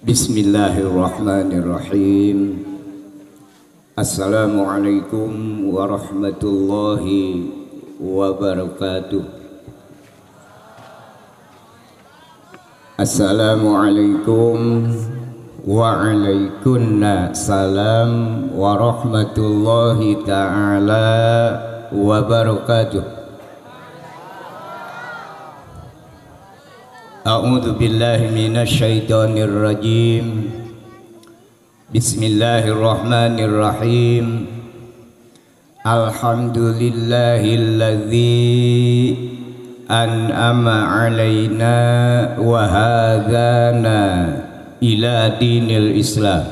Bismillahirrahmanirrahim. Assalamualaikum warahmatullahi wabarakatuh. Assalamualaikum waalaikumsalam warahmatullahi ta'ala wabarakatuh. A'udzu billahi minasy syaithanir rajim. Bismillahirrahmanirrahim. Alhamdulillahilladzi an'ama 'alaina wa hadana ila dinil Islam.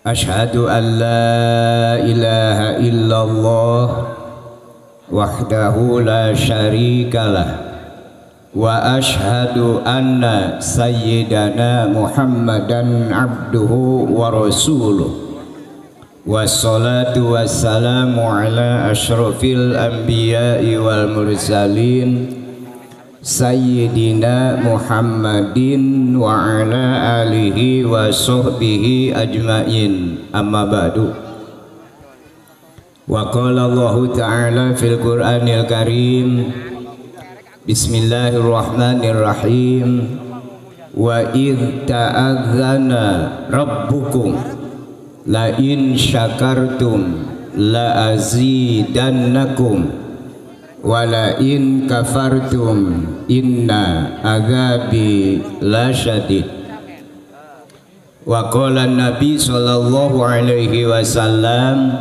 Asyhadu an la ilaha illallah wahdahu la syarikalah wa ashhadu anna sayyidana Muhammadan abduhu wa rasuluh. Wassalatu wassalamu ala asyrafil anbiya'i wal mursalin sayyidina Muhammadin wa ala alihi wa sahbihi ajmain. Amma ba'du. Wa qala Allahu ta'ala fil Qur'anil Karim. Bismillahirrahmanirrahim. Wa idh ta'adzana rabbukum la in syakartum la azidannakum wa la in kafartum inna azabi lasyadid. Wa qala Nabi sallallahu alaihi wasallam,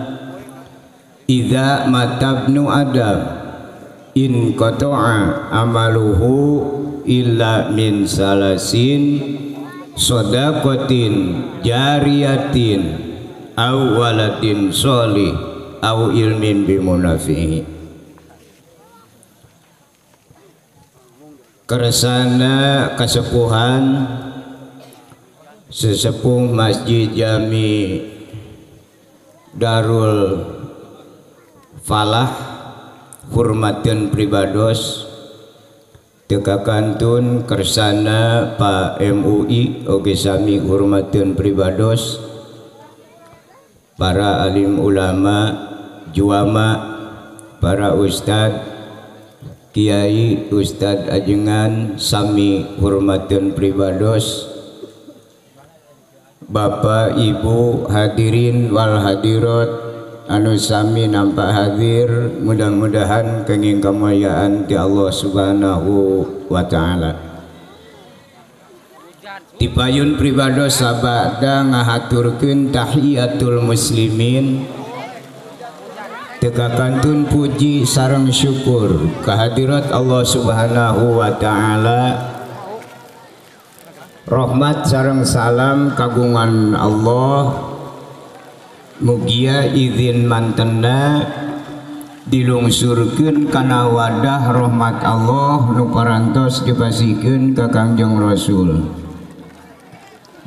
idza matabnu adam in qata'a amaluhu illa min salasin shadaqatin jariyatin aw waladin sholih aw ilmin bimunafihi. Kersana kasepuhan sesepuh Masjid Jami Darul Falah hormatan pribados tekakantun kersana Pak MUI oge sami hormatan pribados para alim ulama juama para ustad kiai ustad ajengan sami hormatan pribados Bapak Ibu hadirin wal hadirat anu sami nampak hadir, mudah-mudahan kenging kemuliaan di Allah subhanahu wa ta'ala. Dipayun pribados sabada ngahaturkeun tahiyatul muslimin, tegakantun puji sareng syukur kehadirat Allah subhanahu wa ta'ala. Rahmat sareng salam kagungan Allah mugia izin mantenna dilungsurkeun kana wadah rahmat Allah nu parantos dipasikeun ka Kangjeng Rasul.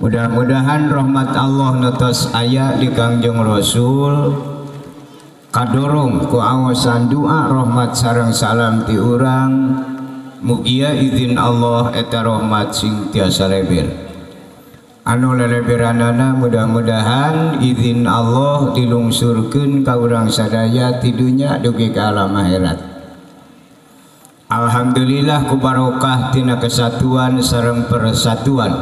Mudah-mudahan rahmat Allah nu tos aya di Kangjeng Rasul kadorong ku awasan doa rahmat sareng salam ti urang mugia izin Allah eta rahmat sing tiasa leber. Anu leleberanana mudah-mudahan izin Allah dilungsurkeun ka urang sadaya ti dunya dugi ka alam akhirat. Alhamdulillah ku barokah tina kesatuan sareng persatuan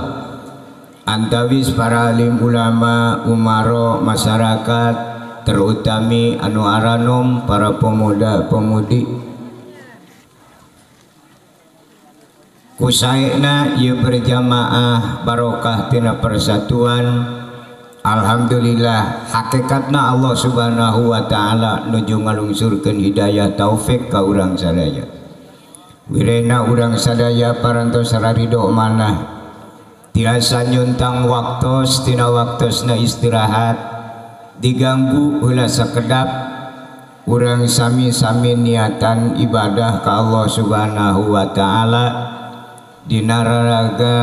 antawis para alim ulama umaro masyarakat terutami anu aranom para pemuda pemudi kusaena ieu berjamaah barokah tina persatuan. Alhamdulillah hakikatna Allah subhanahu wa ta'ala nuju ngalungsurkeun hidayah taufik ka urang sadaya. Wirena urang sadaya parantos rarido manah tiasa nyuntang waktos tina waktosna istirahat diganggu heula sakedap urang sami-sami niatan ibadah ka Allah subhanahu wa ta'ala dinararaga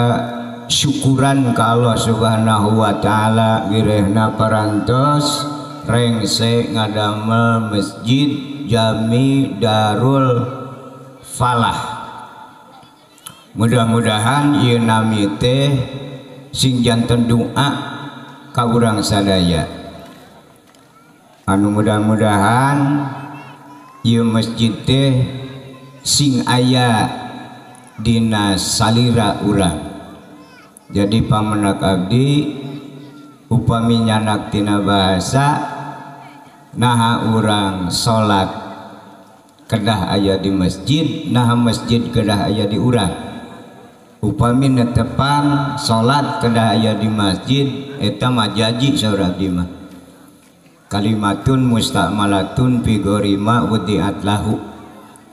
syukuran ka Allah subhanahu wa ta'ala girehna parantos rengse ngadamel masjid Jami Darul Falah mudah-mudahan ieu nami teh sing janten doa ka urang sadaya anu mudah-mudahan ieu masjid teh sing aya dina salira urang. Jadi pamenak abdi upami nyanak tina bahasa naha urang salat kedah aya di masjid, naha masjid kedah aya di urang. Upami netepan salat kedah aya di masjid eta mah jaji saur abdi mah. Kalimatun musta'malatun fi gorima wudiat lahu.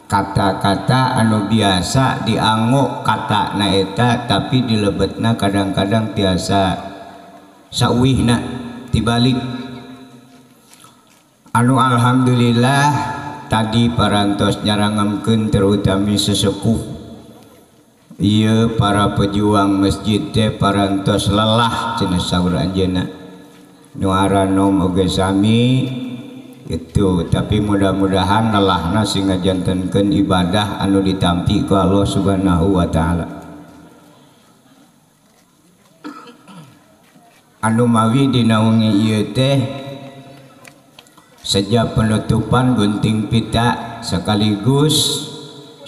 Kata-kata anu biasa dianggo kata na eta tapi dilebetna kadang-kadang tiasa sauwihna tibalik. Anu alhamdulillah tadi parantos nyarangamkeun terutami sesepuh ieu para pejuang masjid teh parantos lelah cenah saur anjeunna nu aranom oge sami itu, tapi mudah-mudahan lelahna sing ngajantenkeun ibadah anu ditampi ku Allah Subhanahu wa taala. Anu mawi dinaungi ieu teh sejak penutupan gunting pita sekaligus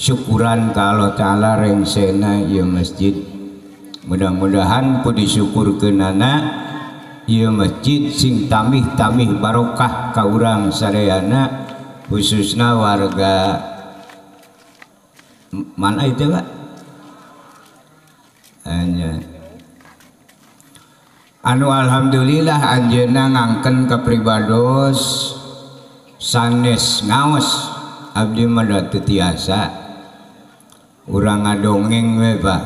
syukuran ka Allah taala rengsena ieu masjid. Mudah-mudahan ku disyukurkeunana ieu masjid sing tamih-tamih barokah ka urang sadayana khususna warga mana itu Pak? Anu alhamdulillah anjeunna ngangken ka pribados sanes ngaos abdi mah teu tiasa urang ngadongeng we Pak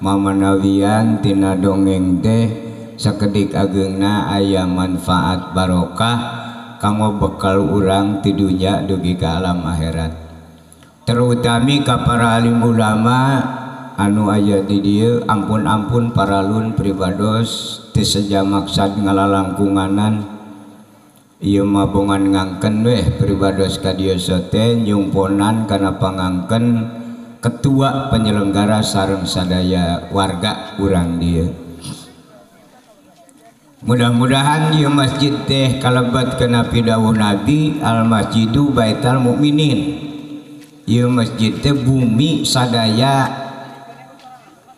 mamanawian tina dongeng teh sakedik ageungna aya manfaat barokah kanggo bekal urang ti dunya dugi ka alam akhirat terutami ka para alim ulama anu aya di dieu ampun-ampun paralun pribados teu saja maksad ngalalangkunganan ieu mah bongan ngangken weh pribados ka dieu teh nyumponan kana pangangken ketua penyelenggara sareng sadaya warga urang dieu. Mudah-mudahan ieu masjid teh kalebatkeun pidawuh Nabi al masjidu baital mukminin. Ieu masjid teh bumi sadaya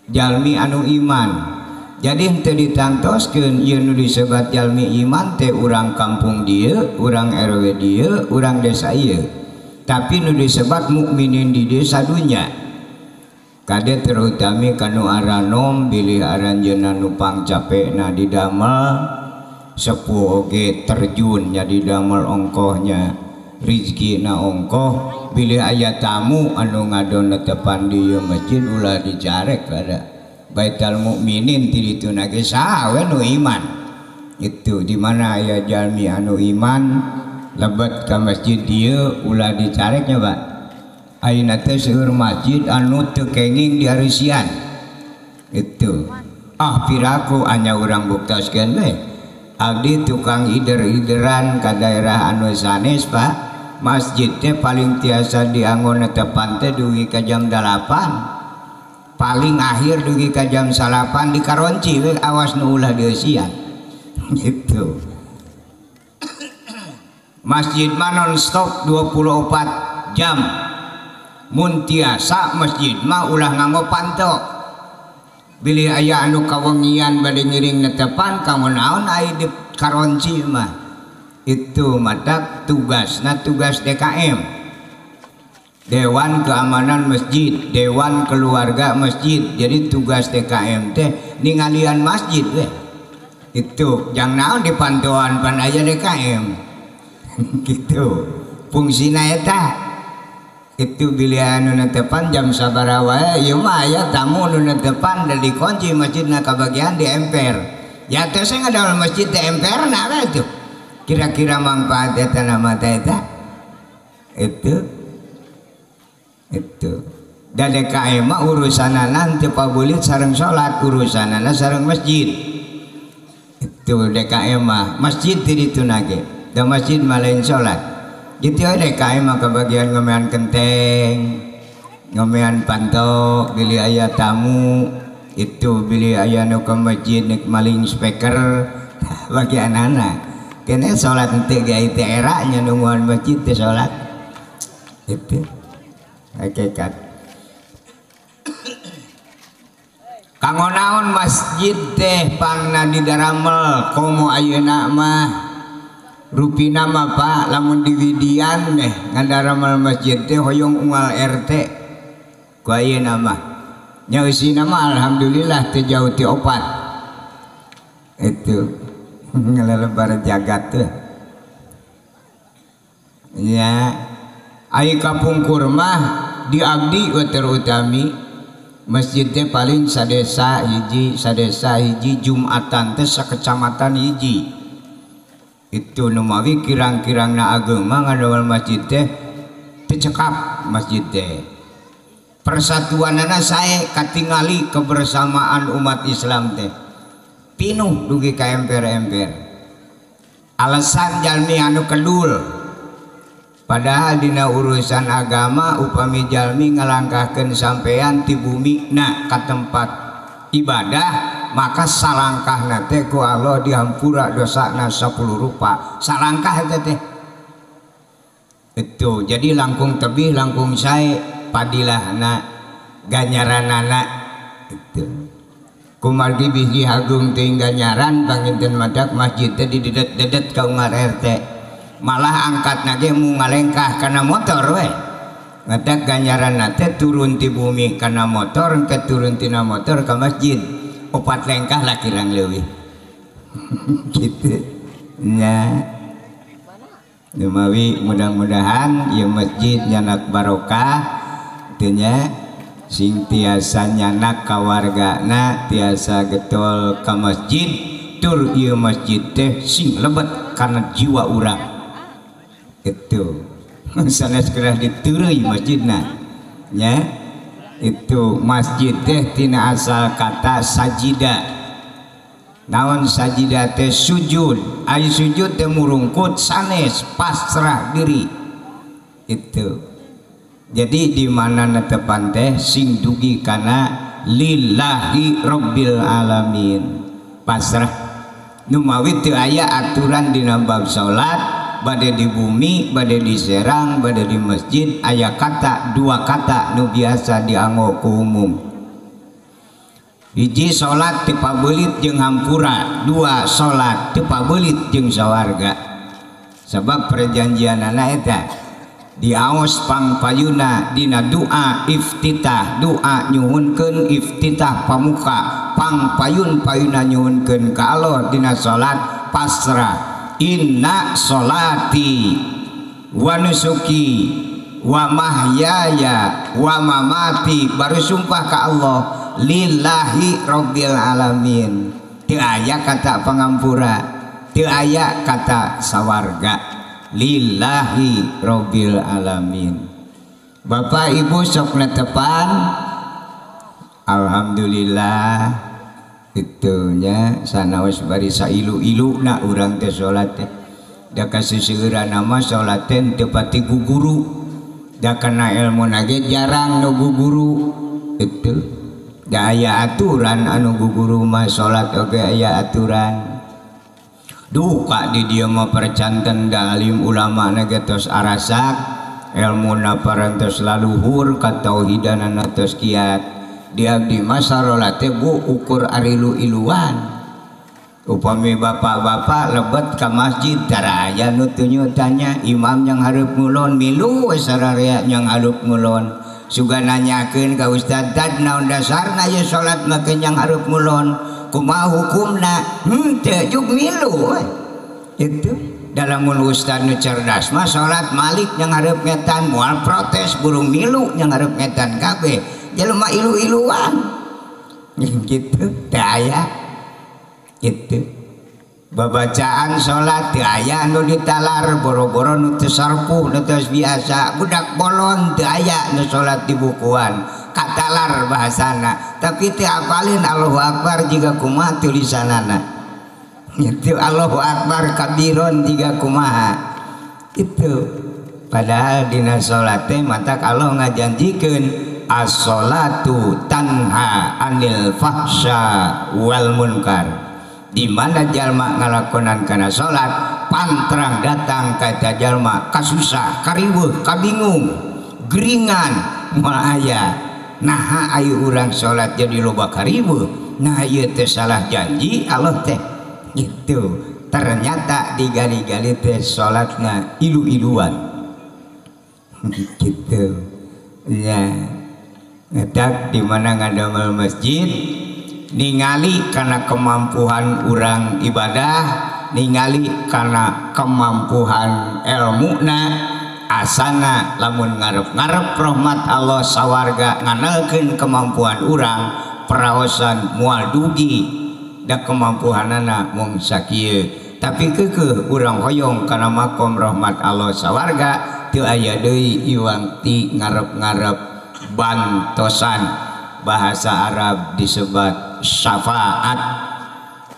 jalmi anu iman. Jadi henteu ditantoskeun ieu nu disebat jalmi iman teh urang kampung dieu, urang RW dieu, urang desa ieu. Tapi nu disebat mukminin di desa dunya. Kade terutami kanu aranom bilih aranjeunna nu pangcapena didamel sepuh oge terjun nya didamel ongkohnya rizkina ongkoh bilih aya tamu anu ngadonetepan di ieu masjid ulah dicarek kada baital mukminin ti ditu ge saha we nu iman itu di mana aya jalmi anu iman lebet ka masjid dieu ulah dicareknya Pak. Ayeuna teh seueur masjid anu teu kenging di hareusian itu piraku anya urang buktaskeun we abdi tukang hider-hideran ka daerah anu sanes Pak masjid teh paling tiasa dianggo netepan teh dugi ka jam 8 paling akhir dugi ka jam 8 dikaronci we awas nu ulah dieusian gitu. Masjid mah non stop 24 jam mun tiasa masjid mah ulah nganggo panto bilih aya anu kawengian bade ngiring netepan kamu naon aya di karonci mah itu matak tugasna tugas DKM Dewan Keamanan Masjid Dewan Keluarga Masjid jadi tugas DKM teh ningalian masjid weh itu jang naon dipantauan pan aya DKM gitu fungsina eta itu bilihan nu netepan jam sabaraha wae ieu mah aya tamu nu netepan da dikunci masjidna kabagian di emper ya teh saya ngadaul masjid di emperna we itu kira-kira manfaat eta nama teh eta itu da DKM mah urusanana teu pabulit sareng salat urusanana sareng masjid itu DKM mah masjid ti ditu nage da masjid mah lain salat gitu ya DKM mah kebagian ngemean kenteng ngomean pantok bili aya tamu itu bili aya nu ke masjid nek maling speaker bagi anak-anak kene salat henteu ge teh era nya nungguan masjid teh salat itu hakikat kanggo naon masjid teh pangna didaramel komo ayeuna mah rupina mah Pak lamun di Widian deh ngadaramel masjid teh hoyong unggal RT ku ayeuna mah nya eusina mah alhamdulillah teh jauh ti opat itu ngelelebar jagat teh nya ai kapungkur mah di abdi we terutami masjid teh paling sadesa hiji Jumatan teh sakecamatan hiji itu numawi kirang-kirangna agama ngadawal masjid teh cekap masjid teh persatuanana sae katingali kebersamaan umat Islam teh pinuh dugi ka emper-emper alasan jalmi anu kedul padahal dina urusan agama upami jalmi ngalangkahkeun sampean ti bumi na ka tempat ibadah maka salangkahna teh ku Allah dihampura dosana 10 rupa salangkah eta teh itu jadi langkung tebih langkung sae padilahna ganyaranana itu kumargi biji hagung teuing ganyaran panginten madak masjid teh didedet-dedet ka umar RT malah angkat nage mu ngalengkah karena motor we ngadak ganjaran nate turun ti bumi karena motor ke turun tina motor ke masjid 4 lengkah lah kirang leuwih gitu nya lumawi mudah-mudahan ya masjid nyanak barokah tanya sing tiasa nyanak ka wargana tiasa getol ka masjid tur ieu masjid teh sing lebet karena jiwa urang itu sanes kerah dituruy masjidna nya itu masjid teh tina asal kata sajida naon sajida teh sujud ai sujud teh murungkut sanes pasrah diri itu jadi di mana netepan teh sing dugi kana lillahi rabbil alamin pasrah numawi teu aya aturan dina bab salat bade di bumi, bade di serang, bade di masjid aya kata dua kata nu biasa dianggo ku umum hiji salat teu pabeulit jeung hampura dua salat teu pabeulit jeung sawarga sabab perjanjianana eta diaos pangpayuna dina doa iftitah doa nyuhunkeun iftitah pamuka pangpayun-payuna nyuhunkeun ka Allah dina salat pasrah inna sholati wa nusuki wa mahyaya wa mamati baru sumpah ka Allah lillahi rabbil alamin teu aya kata pangampura teu aya kata sawarga lillahi rabbil alamin Bapak Ibu sok netepan alhamdulillah itunya sanaos bari sailu-ilu na urang teh salat teh da kaseuseurana nama salat teh teu pati guguru da kana ilmu nage jarang nu guguru itu da aya aturan anu guguru mah salat oge aya aturan duka di dieu mah percanten da alim ulama nage tos arasak ilmuna parantos laluhur katauhidanana tos kiat di abdi masarola teh bu ukur arilu-iluan upami bapak-bapak lebet ka masjid tara aya nu tunyutanya imam yang hareup ngulon milu sararea yang hareup ngulon suga nanyakeun ka ustad tad naon dasarna ye salat make yang hareup ngulon kumaha hukumna teu juk milu itu dalam ustad nu cerdas mah salat malik yang hareup ngetan moal protes burung milu yang hareup ngetan kabeh jelema ilu-iluan gitu teu aya gitu babacaan salat teu aya anu ditalar boro-boro nu teu sarpuh nu teu biasa budak bolon teu aya nu salat di bukuan katalar bahasana tapi teu apalin Allahu Akbar jiga kumaha tulisanana itu Allahu Akbar kabiron jiga kumaha itu padahal dina salat teh matak Allah ngajanjikeun as-sholatu tanha anil fahsya wal munkar. Di mana jalma ngalakonan kana salat pantrang datang ka jalma kasusah kariweuh kabingung geringan moal aya naha ayu urang salat jadi loba kariweuh nah ieu teh salah janji Allah teh gitu. Ternyata digali-gali teh salatna ilu-iluan gitu ya. Ngedak di mana ngadamel masjid ningali karena kemampuan urang ibadah, ningali karena kemampuan ilmuna, asana lamun ngarep-ngarep rahmat Allah sawarga nganalkeun kemampuan urang peraosan moal dugi da kemampuanana mung sakieu. Tapi keukeuh urang hoyong kana makom rahmat Allah sawarga teu aya deui iwang ti ngarep-ngarep bantosan. Bahasa Arab disebut syafaat.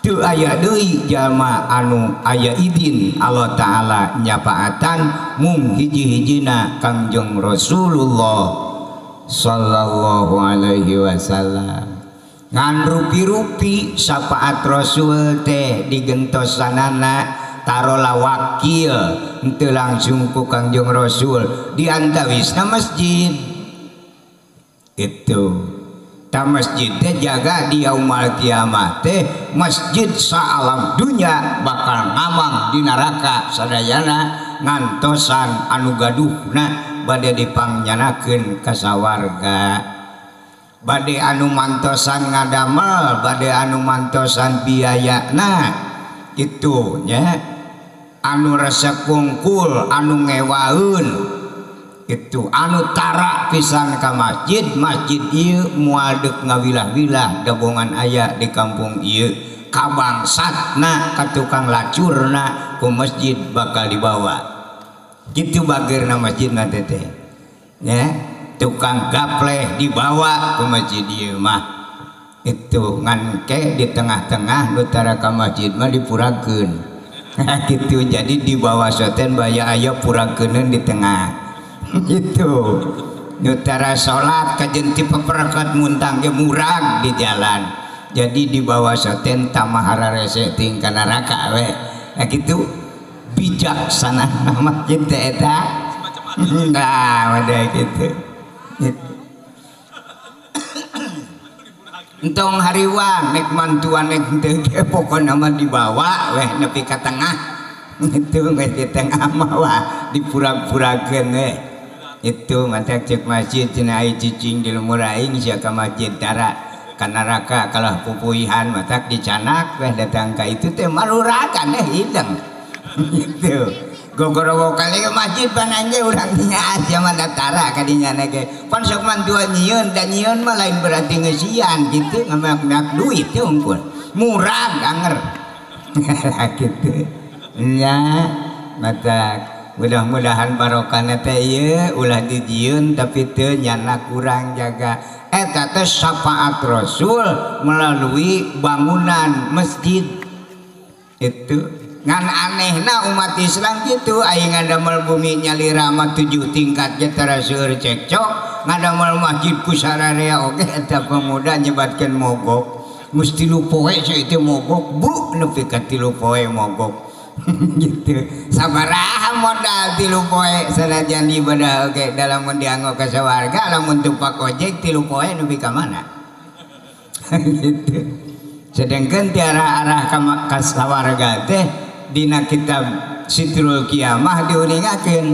Teu aya deui jalma anu aya izin Allah taala nyafaatan mung hiji-hijina Kangjeng Rasulullah sallallahu alaihi wasallam. Ngan rupi-rupi syafaat Rasul teh digentosanana tarola wakil henteu langsung ku Kangjeng Rasul diantawisna masjid itu. Ta masjid teh jaga di yaumul kiamat teh masjid saalam dunya bakal ngamang di neraka sadayana ngantosan anu gaduhna bade dipangjanakeun ka sawarga, bade anu mantosan ngadamel, bade anu mantosan biayana kitu nya, anu resep kungkul anu ngewaeun itu anu tara pisan ka masjid. Masjid ieu moal deuk ngawilah-wilah gabungan aya di kampung ieu kabangsatna ka tukang lacurna ku masjid bakal dibawa kitu bageurna masjidna teh ya. Tukang gapleh dibawa ku masjid ieu mah itu ngan ke di tengah-tengah nu tara ka masjid mah dipurakeun gitu. Jadi di bawah soten baya aya purakeun di tengah gitu. Nutara sholat kajenti peperkat muntang ke murag di jalan. Jadi di bawah soten tamahara rese tingkah neraka we. Nah gitu bijaksana nama kita eta. Nah wadah gitu. Entong hariwang nek mantuan nek teu pokona mah dibawa weh nepi ka tengah. Itu geus di tengah mah wah dipurag-purageun we. Itu mata cek masjid cenah ai cicing di lumur aing sia ka masjid tara ka neraka kalah pupuihan mata dicanak weh datang ka itu teh marurakan hideung gitu. Gogoro kali ke masjid pananje urang nya asa mah datara ka dinya ge pan sok mantua nyieun da nyieun mah lain berarti ngeusian gitu ngamak duit teh unggul murah anger gitu nya mata. Mudah-mudahan barokahna teh ieu ulah dijieun tapi teu nyana kurang jaga. Eta teh syafaat Rasul melalui bangunan masjid itu. Ngan anehna umat Islam gitu aya ngadamel bumi nyalira mah 7 tingkat ge tara seueur cekcok, ngadamel masjid ku sararea oge eta pemuda nyebatkeun mogok. Mesti lupoe saeuti mogok bu nepi ka 3 poe mogok. Gitu sabaraha modal 3 poe sanajan ibadah oke dalam mendianggo ka sawarga lamun tumpak ojek 3 poe nepi ka mana gitu. Sedengkeun tiara arah ka sawarga teh dina kitab Sitrul Qiyamah diuningakeun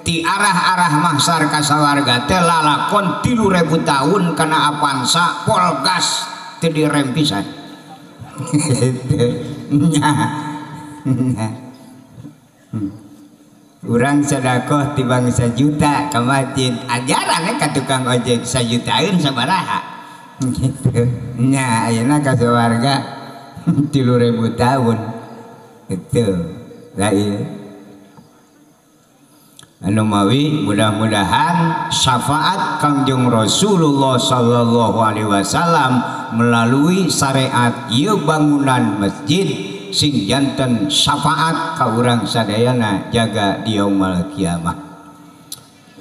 ti arah-arah mahsyar ka sawarga teh lalakon 3000 tahun kana Avanza Polgas teu direm pisan gitu nya. Urang sedekah tibang 1 juta ka masjid ajaran ka tukang ojek 1 jutaan sabaraha gitu nya ayeuna ka sawarga 3000 tahun itu lah ieu anu mawi mudah-mudahan syafaat Kangjeng Rasulullah sallallahu alaihi wasallam melalui syariat ieu bangunan masjid sing janten syafaat ka urang sadayana jaga di yaumul kiamat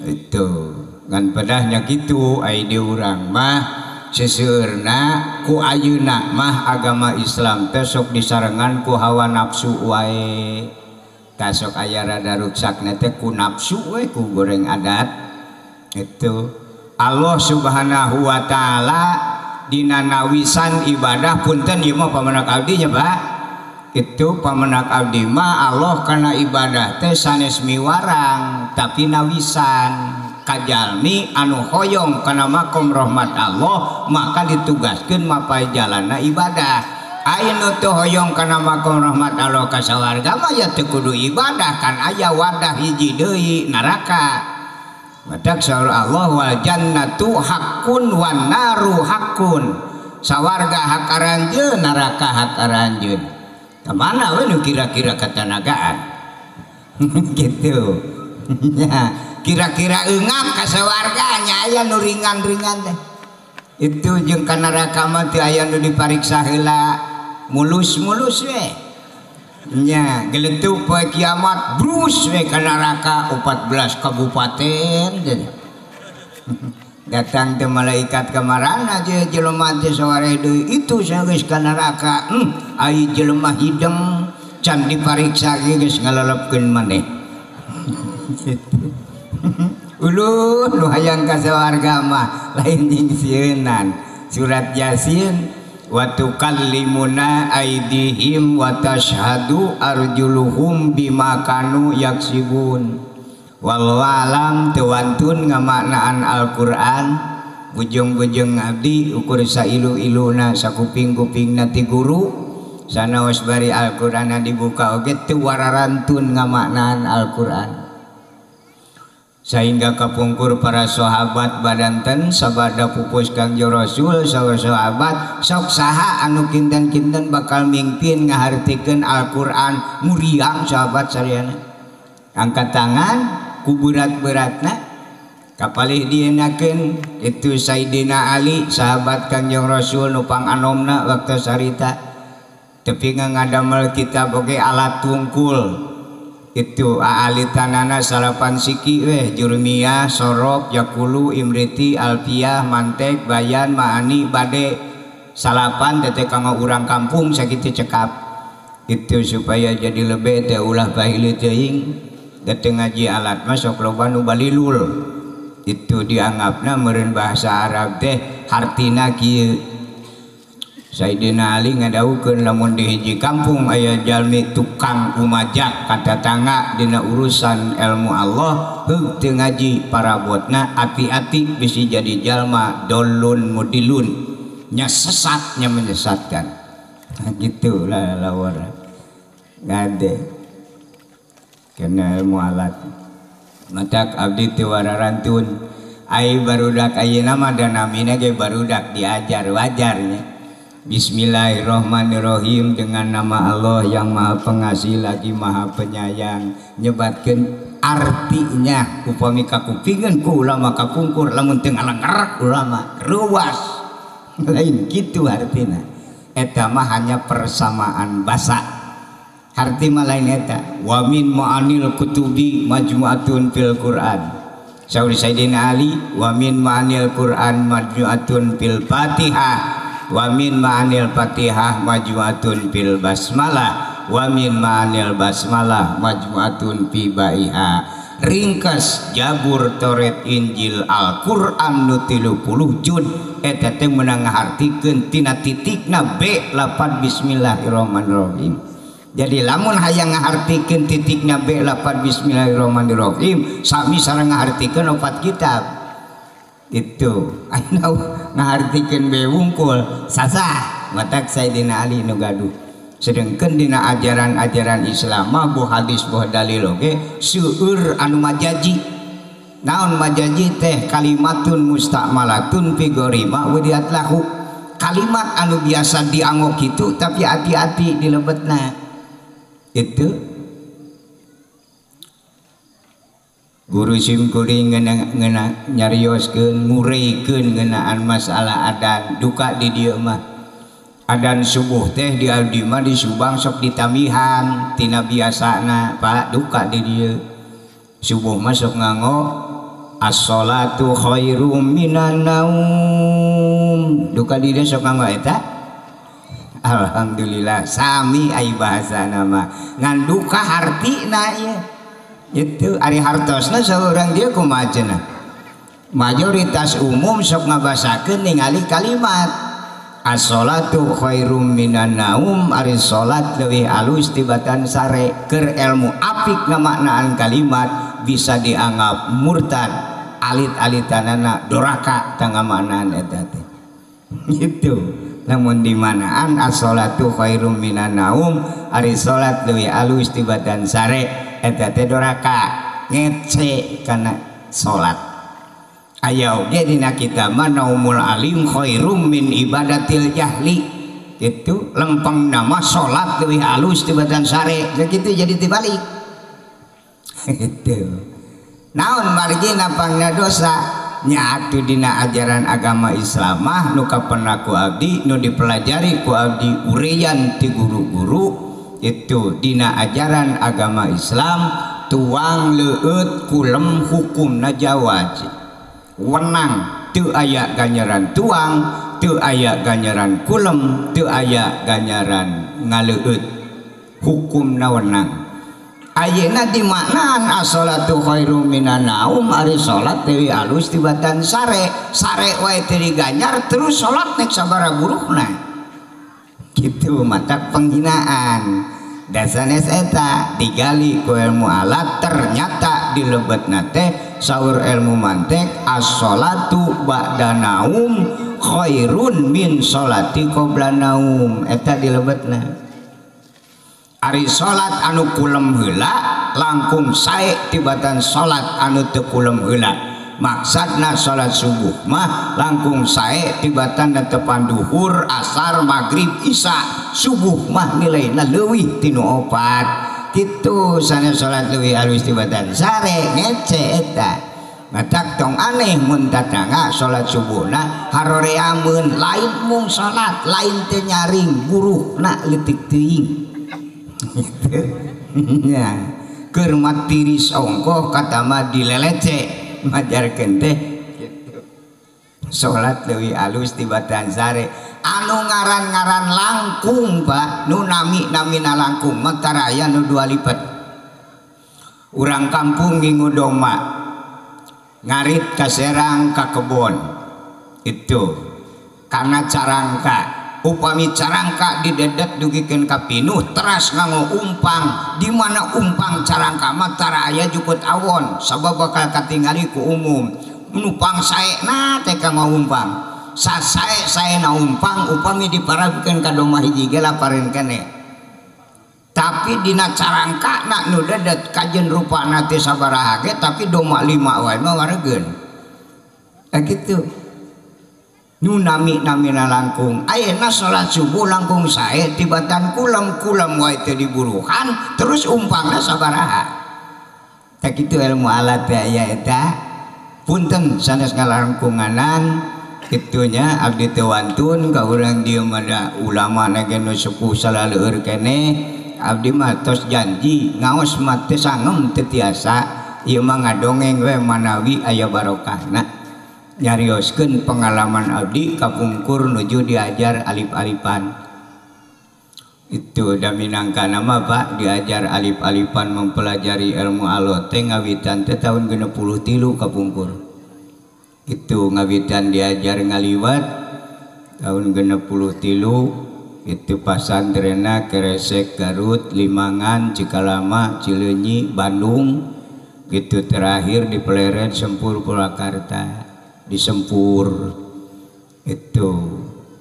itu ngan pedahnya gitu ai di urang mah seseueurna ku ayeuna mah agama Islam teh sok disarengan ku hawa nafsu wae tah sok aya rada ruksakna teh ku nafsu we ku goreng adat itu. Allah Subhanahu wa taala dina nawisan ibadah punten ieu mah pamenak abdi nya Pak itu pamenak abdi mah Allah kana ibadah teh sanes miwarang tapi nawisan kajalmi anu hoyong kana makom rahmat Allah maka ditugaskeun mapai jalanna ibadah. Aya nu teu hoyong kana makom rahmat Allah ka sawarga mah ya teu kudu ibadah kan aya wadah hiji deui neraka. Matak saur Allah wal jannatu haqqun wan naru haqqun. Sawarga hak aranjeun neraka hak aranjeun. Kemana we nu kira-kira katanagaan gitu ya kira-kira eungap ka sawarganya aya nu ringan-ringan teh itu jeung ka neraka mah teu aya nu dipariksa heula mulus-mulus we nya geletuk poe kiamat brus we ka neraka 14 kabupaten datang teh malaikat kamarana je jelema teh saware deui itu geus ka neraka ai jelema hideng can dipariksa geus ngalelepkeun maneh ulun nu hayang ka sawarga mah lain jeung sieunan surat Yasin wa tukallimuna aidihim wa tashhadu arjuluhum bima kanu yaksibun. Wallahu alam tewantun ngamaknaan Al-Quran bujung-bujung abdi ukur sailu-iluna sakuping-kupingna ti guru sanaos bari Al-Quran dibuka oge teu wararantun ngamaknaan Al-Quran sehingga kapungkur para sahabat badanten sabada pupus Kangjeng Rasul sahabat sok saha anu kinten-kinten bakal mimpin ngahartikeun Al-Quran muriang sahabat sareyana angkat tangan ku berat-beratna kapalih dienakeun itu Sayyidina Ali sahabat Kangjeng Rasul nu panganomna waktu sarita tepi ngadamel kitab oge alat tungkul itu aalitanana salapan siki jurmiyah sorob yakulu imriti alfiyah mantek bayan maani bade salapan tete kanggo urang kampung sakitu cekap itu supaya jadi lebih teh ulah bahili teuing dateng ngaji alat masuk loba nu balilul itu dianggapna meureun bahasa Arab teh hartina kieu. Sayyidina Ali ngadawukeun lamun di hiji kampung aya jalmi tukang umajak katatangga dina urusan ilmu Allah heug teu ngaji parabotna ati-ati bisi jadi jalma dolun mudilun nya sesat nya menyesatkan gitu lah lawar ngade kena ilmu alat matak abdi teu wararantun ai barudak ayeuna mah da namina ge barudak diajar wajarnya. Bismillahirrahmanirrahim dengan nama Allah yang maha pengasih lagi maha penyayang nyebatkeun artinya upami kakupingeun ku ulama kapungkur lamun teu ngalengerak ulama ruas lain kitu artina eta mah hanya persamaan basa arti mah lain eta wa min ma'anil kutubi majmu'atun fil Quran saur Sayyidina Ali wa min ma'anil Quran majmu'atun fil Fatihah wa min ma'anil Fatihah majmu'atun fil basmalah wa min ma'anil basmalah majmu'atun fi baiha ringkas Jabur Toret Injil Al-Qur'an nu 30 juz eta teh meunang ngahartikeun tina titikna B lapan bismillahirrahmanirrahim. Jadi lamun hayang ngahartikeun titikna B lapan bismillahirrahmanirrahim sami sareng ngahartikeun 4 kitab itu ayeuna ngahartikeun be wungkul sasah matak Sayyidina Ali nu gaduh sedengkeun dina ajaran-ajaran Islam mah bu hadis bu dalil oge seueur anu majaji naon majaji teh kalimatun musta'malatun fi gharima wadiat lahu kalimat anu biasa dianggo kitu tapi hati-hati dilebetna itu guru simkuring ngena nyarioskeun ngureikeun ngeunaan masalah adan duka di dieu mah adan subuh teh di abdi mah di Subang sok ditamihan tina biasana Pak duka di dieu subuh mah sok nganggo as-sholatu khairum minan naum. Duka diri sok nganggo eta. Alhamdulillah sami ai bahasa nama ngan duka hartina ieu. Itu ari hartosna saurang dia kumaha cenah. Mayoritas umum sok ngabasakeun ningali kalimat as-sholatu khairum minan naum. Ari salat leuwih alus tibatan sare. Keur ilmu apik ngamaknaan kalimat bisa dianggap murtad, alit-alitanana doraka tangamaknaan eta teh. Gitu. Namun di manaan as-sholatu khairum minan naum, ari salat leuwih alus tibatan sare eta teh doraka, ngece kana salat. Aya oge dina kitab mah naumul alim khairum min ibadatil jahli. Itu lempeng nama salat leuwih alus tibatan sare. Kitu jadi dibalik. Itu. Naon margina pangna dosa? Nya dina ajaran agama Islam mah nu kapenah ku abdi nu dipelajari ku abdi ureyan ti guru-guru itu dina ajaran agama Islam tuang leueut kulem hukumna jawaz wenang teu aya ganjaran tuang teu aya ganjaran kulem teu aya ganjaran ngaleueut hukumna wenang. Ayeuna dimaknaan as-sholatu khairum minan naum, ari salat deui alus tibatan sare wae teu diganjar terus salat nek sabaraha burukna. Kitu mata penghinaan. Dasanes eta digali ku ilmu alat ternyata dilebetna teh saur ilmu mantek as-sholatu ba'da naum khairun min sholati qabla naum. Eta dilebetna. Ari salat anu kulem heula langkung sae tibatan salat anu teu kulem heula. Maksudna salat subuh mah langkung sae tibatan netepan duhur, asar, maghrib, isya. Subuh mah nilaina leuwih ti nu 4. Kitu sanes salat leuwih alus tibatan sare ngece eta. Matak tong aneh mun tatangga salat subuhna haroreameun lain mung salat, lain teu nyaring buruhna leutik teuing. Ya, keur matiris ongkoh kata mah dilelece majarkeun teh salat leuwih alus tibatan sare anu ngaran-ngaran langkung Pak nu nami-namina langkung mentara aya nu 2 lipat. Urang kampung ngingu domba ngarit ka serang ka kebon itu karena carangka upami carangka didedet dugikeun ka pinuh teras nganggo umpang di mana umpang carangka mah tara aya jukut awon sabab bakal katingali ku umum nupang saena teh kanggo umpang sasae-saena umpang upami diparabikeun ka domah hiji ge lapareun keneh tapi dina carangka na nu dedet kajen rupana teh sabaraha ge tapi domah 5 wae mah waregeun kitu. Nu nami-namina langkung ayeuna salat subuh langkung sae tibatan kulem wae teu diburuhan terus umpangna sabaraha teh kitu ilmu alat teh aya eta punten sanes ngalangkunganan kitunya abdi teu wantun ka urang dieu mah ulama nage nu sepuh salaleur keneh abdi mah tos janji ngaos mah teu sangem teu tiasa ieu mah ngadongeng we manawi aya barokahna. Nyarioskeun pengalaman abdi kapungkur nuju diajar alif-alifan itu da minangkana mah Pak diajar alif-alifan mempelajari ilmu Allah teh ngawitan teh tahun 63 kapungkur itu ngawitan diajar ngaliwat tahun 63 itu pasantrenna Keresek Garut Limangan Cikalama Cileunyi Bandung gitu terakhir di Pleret Sempur Purwakarta di Sempur itu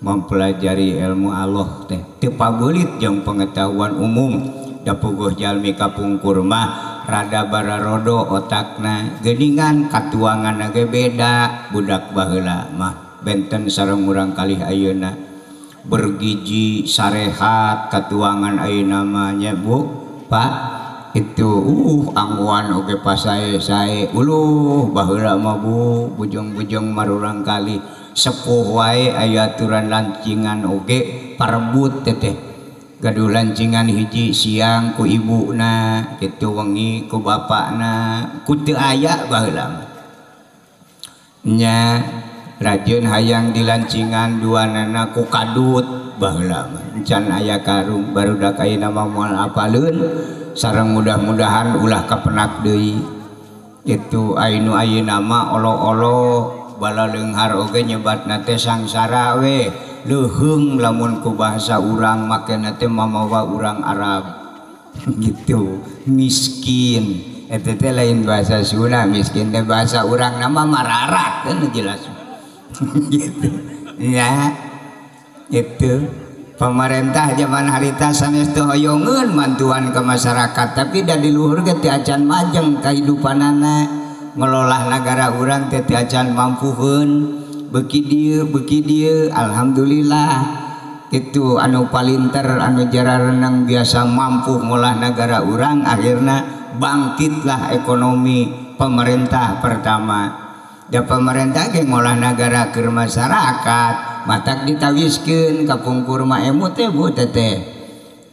mempelajari ilmu Allah teh teu pabulit jeung pengetahuan umum da puguh jalmi kapungkur mah rada bararodo otakna geuningan katuanganna ge beda budak baheula mah benten sareng urang kalih ayeuna bergiji sarehat katuangan ayeuna mah nya Bu Pak itu angguan oge pasae-sae uluh baheula mah Bu bujung-bujung marurang kali sepuh wae aya aturan lancingan oge parebut teh gaduh lancingan hiji siang ku ibuna kitu wengi ku bapakna ku teu aya baheula nya rajin hayang dilancingan dua nana ku kadut baheula encan aya karung barudak ayeuna mah moal apaleun sareng mudah-mudahan ulah kapenak deui itu ainu ayeuna mah olo-olo bala leunghar oge nyebatna teh sangsara we leuheung lamun ku bahasa urang makena teh mamawa urang Arab gitu miskin itu teh lain bahasa Sunda miskin teh bahasa urang nama mararat kan jelas gitu ya itu pemerintah zaman harita sanes teu hoyongeun bantuan ke masyarakat tapi da di luhur ge teu acan majeng kahidupanana ngelola negara urang teh teu acan mampuheun beuki dieu alhamdulillah itu anu palinter anu jararenang biasa mampu ngolah negara urang akhirna bangkitlah ekonomi pemerintah pertama da pemerintah ge ngolah negara ke masyarakat matak ditawiskeun ka pungkur maemu teh bu teteh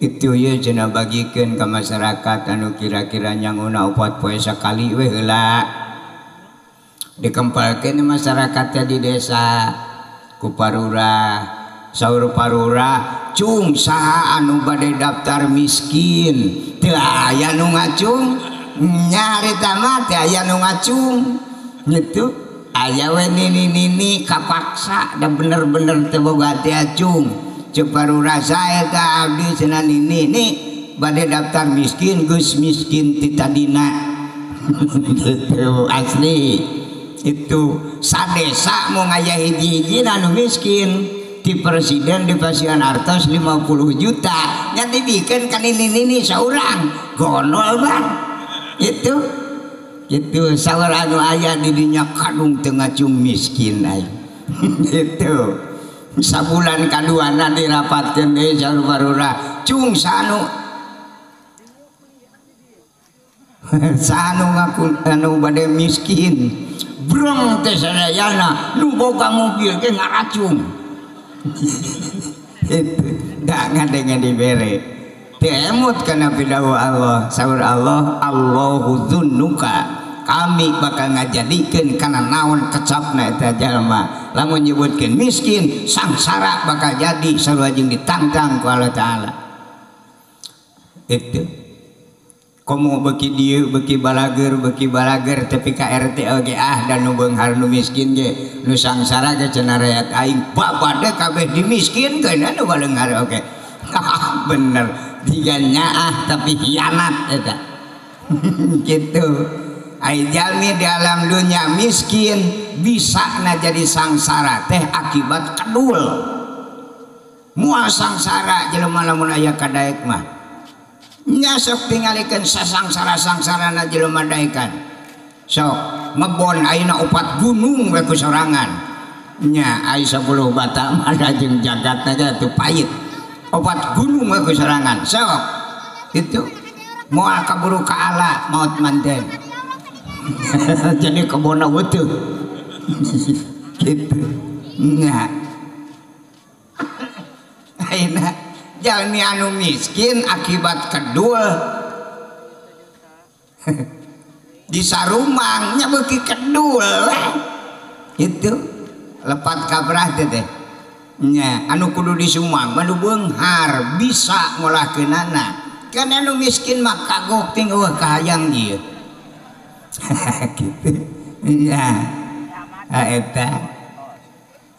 itu ye cenah bagikeun ka masyarakat anu kira-kira nyanguna 4 poe sakali we heula dikempalkeun masyarakat di desa ku parura saur parura cung saha anu bade daftar miskin teu aya nu ngacung nyarita mah teu aya nu ngacung gitu aya we nini kapaksa da bener-bener teu boga teh acung ceuk parura sae ta abdi cenah nini bade daftar miskin geus miskin ti tadina asli itu sadesa mau ngaya hiji-hiji anu miskin di presiden di Pasian Artos 50 juta yang dibikin kan ini seorang gonol bang itu saur anu aya dirinya kadung tengah cung miskin ay itu sabulan kaduana dirapatkeun deui saur barura cung sanu ngaku anu bade miskin breng teh sadayana nu boga mobil ge ngaracung itu dak ngadenge dibere temut kana pidawa Allah saur Allah Allahu dzunnuka kami bakal ngajadikeun kana naon kecapna eta jalma lamun nyebutkeun miskin sangsara bakal jadi sarua jeung ditangtang ku Allah taala itu komo beki dieu beki balager tapi ka RT oge dan nu beunghar nu miskin ge nu sangsara ge cenah rakyat aing babade kabeh dimiskinkeun anu baleunghar oge bener diga nyaah tapi hianat eta gitu ai jalmi di alam dunya miskin bisa na jadi sangsara teh akibat kedul moal sangsara jelema lamun aya kadaek mah nya sok tingalikeun sasangsara na jelema daekan sok ngebon ayeuna 4 gunung we ku sorangan nya ai 10 bata mah jeung jagatna teh teu payit 4 gunung we ku sorangan sok itu moal kaburu ka Allah maot manten jadi kebona weuteung gitu nya ayeuna jalmi anu miskin akibat kedul di sarumangnya beuki kedul itu lepat kabrah teh nya anu kudu disumang manu beunghar bisa ngolahkeunana kan anu miskin mah kagok ting eueuh kahayang ieu gitu nya eta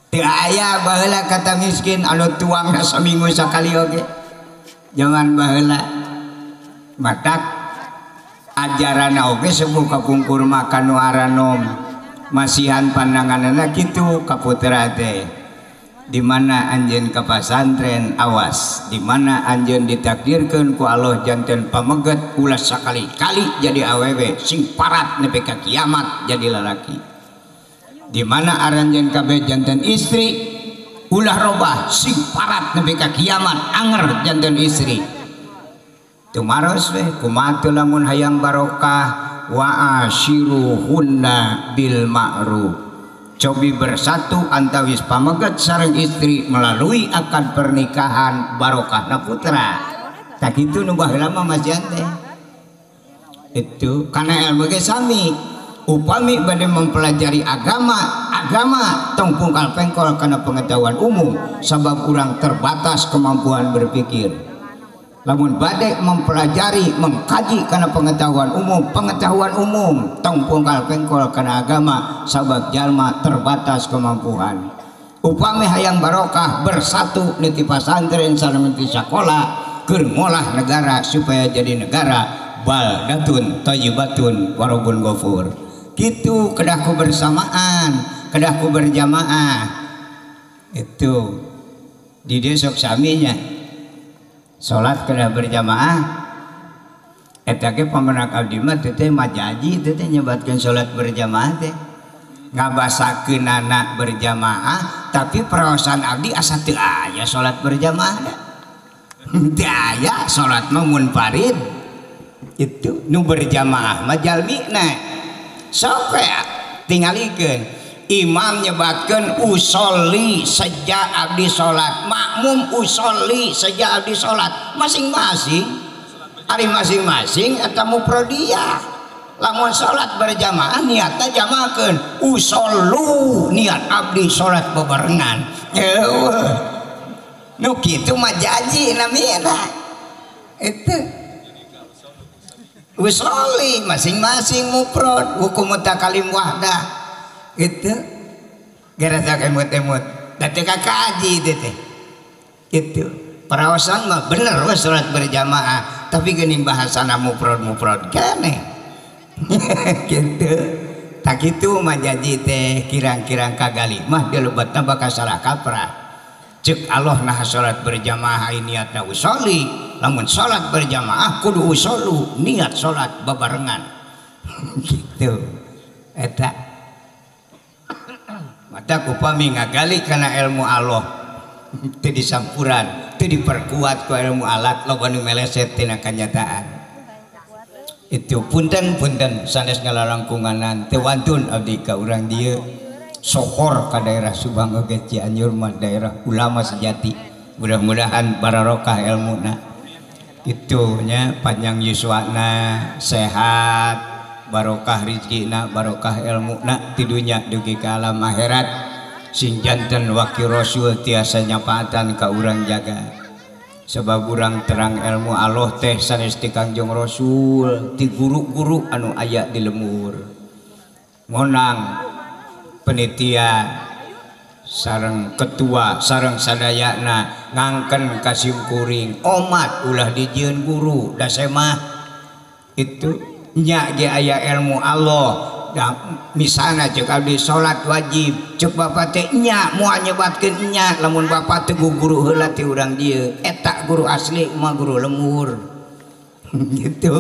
teu aya baheula kata miskin anu tuangna saminggu sakali oge jangan baheula matak ajaranna oge sebuah kapungkur makan nu aranom masihan pandanganna kitu ka putra teh di mana anjeun ka pasantren awas di mana anjeun ditakdirkeun ku Allah janten pameget ulah sakali-kali jadi awewe sing parat nepi ka kiamat jadi lalaki di mana aranjeun kabeh janten istri ulah robah sing parat nepi ka kiamat anger janten istri tumaros we kumaha teu lamun hayang barokah wa ashiruhunna bil ma'ruf cobi bersatu antawis pameget sareng istri melalui akad pernikahan barokahna putra tak kitu nu baheula mah Mas Jante itu kana ilmu ge sami upami bade mempelajari agama tong pungkal pengkol karena pengetahuan umum sabab urang terbatas kemampuan berpikir. Lamun bade mempelajari mengkaji karena pengetahuan umum tong pungkal pengkol karena agama sabab jalma terbatas kemampuan. Upami hayang barokah bersatu niti pasantren sareng niti sakola keur ngolah negara supaya jadi negara baldatun thayyibatun warabun ghafur. Gitu kedahku bersamaan, kedahku berjamaah. Itu di desok saminya salat kedah berjamaah eta ge pamenak abdi mah teh majaji teh nyebatkeun salat berjamaah teh ngabasakeun anak berjamaah tapi perawasan abdi asa teu aya salat berjamaah da. Teu aya salat mah munfarid. Itu nu berjamaah mah jalmina sok tingalikeun imam nyebatkeun usolli sejak abdi salat, makmum usolli sejak abdi salat, masing-masing ari masing-masing eta mufradiyah. Lamun salat berjamaah niatna jamaahkeun usollu niat abdi salat bebarengan. Nu kitu mah janji namina itu usolli masing-masing mufrad hukum mutakalim wahdah itu gara-gara emut-emut datang kaji teh itu perawasan mah bener we salat berjamaah tapi geuning bahasana mufrad keneh gitu tak kitu mah janji teh kirang-kirang kagali mah dilebetna bakal salah kaprah cek Allah nah salat berjamaah niatna usolli lamun salat berjamaah kudu usollu niat salat bebarengan gitu eta mata upami ngagali kana ilmu Allah teu disampuran teu diperkuat ku ilmu alat loba nu meleset tina kanyataan itu punten sanes ngalarangkunganan teu wantun abdi ka urang dieu sohor ka daerah Subang oge Cianjur mah daerah ulama sejati mudah-mudahan barokah ilmuna itunya panjang yuswana sehat barokah rizkina barokah ilmuna ti dunya dugi ka alam akhirat sing janten wakil rasul tiasa nyapaatan ka urang jaga sebab urang terang ilmu Allah teh sanes ti Kangjeng Rasul ti guru-guru anu aya di lemur ngonang penitia sareng ketua sareng sadayana ngangken kasim kuring omat ulah dijieun guru da semah itu nya ge aya ilmu Allah da misalna ceuk abdi salat wajib ceuk bapak teh nya moal nyebatkeun nya lamun bapak teh guru heula ti urang dieu eta guru asli mah guru lemur gitu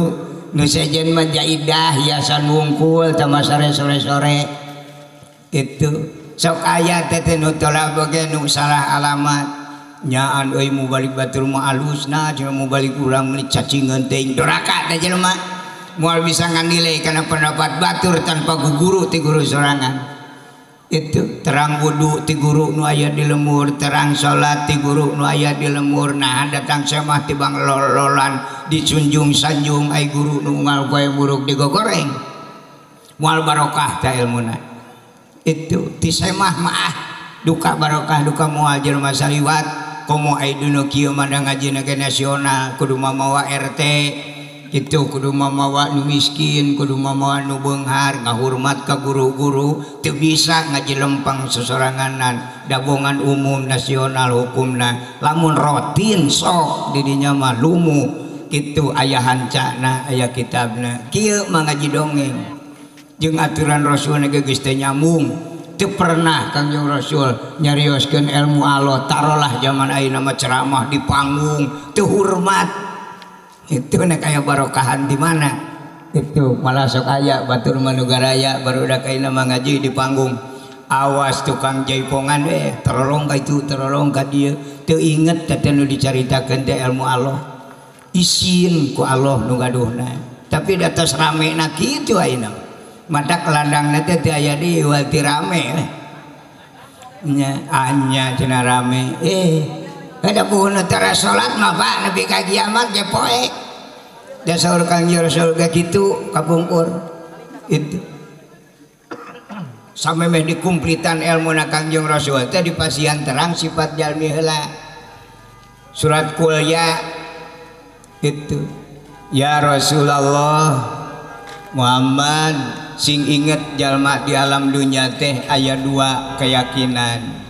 nu sejen mah jaidah hiasan wungkul tama sore-sore itu sok aya teh nu tolak bage nu salah alamat nyaan euy mu balik batur mah alusna jeung mu balik urang meuli cacingeun teuing doraka teh jelema moal bisa nganilai kana pendapat batur tanpa guguru ti guru sorangan itu terang wudu ti guru nu aya di lemur terang salat ti guru nu aya di lemur nah datang semah ti bang lololan dicunjung sanjung ai guru nu unggal poe buruk digogoreng moal barokah ta ilmuna itu ti semah maah duka barokah duka moal jelema saliwat komo ai dunu kieu manda ngaji nasional kudu mamawa RT itu kudu mamawa nu miskin kudu mamawa nu beunghar ngahormat ka guru-guru teu bisa ngaji lempang sesoranganan dabongan umum nasional hukumna lamun rotin sok di dinya mah lumu kitu aya hancana aya kitabna kieu mah ngaji dongeng jeung aturan Rasul geus teh nyambung teu pernah Kangjeng Rasul nyarioskeun ilmu Allah tarolah zaman ayeuna mah ceramah di panggung teu hormat itu nek aya barokahan di mana itu malah sok aya batur manugaraya barudak ayeuna mah ngaji di panggung awas tukang jaipongan we terolong ka itu terolong ka dieu teu inget teh nu dicaritakeun teh ilmu Allah isin ku Allah nu gaduhna tapi di atas rame na kitu ayeuna mata kelandangna teh teu aya di wal ti rame nya anya cenah rame kada puhun tara salat mah Pak nepi ka kiamat ge poek da saur Kangjeng Rasul ge kitu kapungkur itu samemeh dikumplitan ilmu na Kangjeng Rasul teh dipasihan terang sifat jalmi heula surat kuliah itu ya Rasulullah Muhammad sing inget jalma di alam dunia teh aya dua keyakinan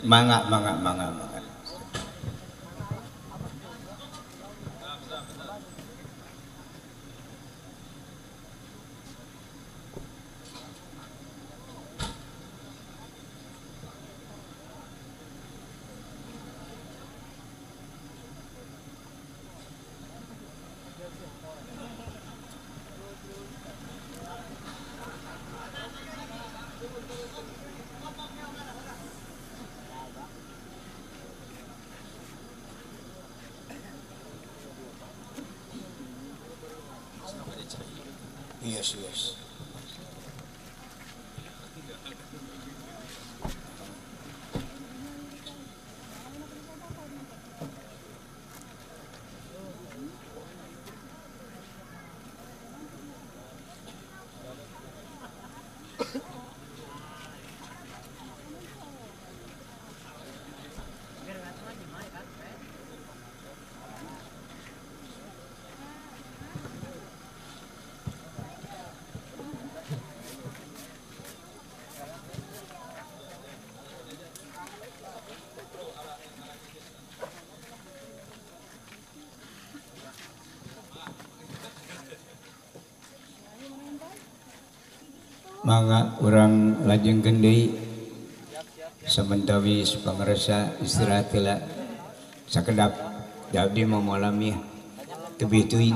mangga yes. Mangga urang lajeng gendei samentawi pangarasa istirahat heula sakedap jadi mamolami teu tuing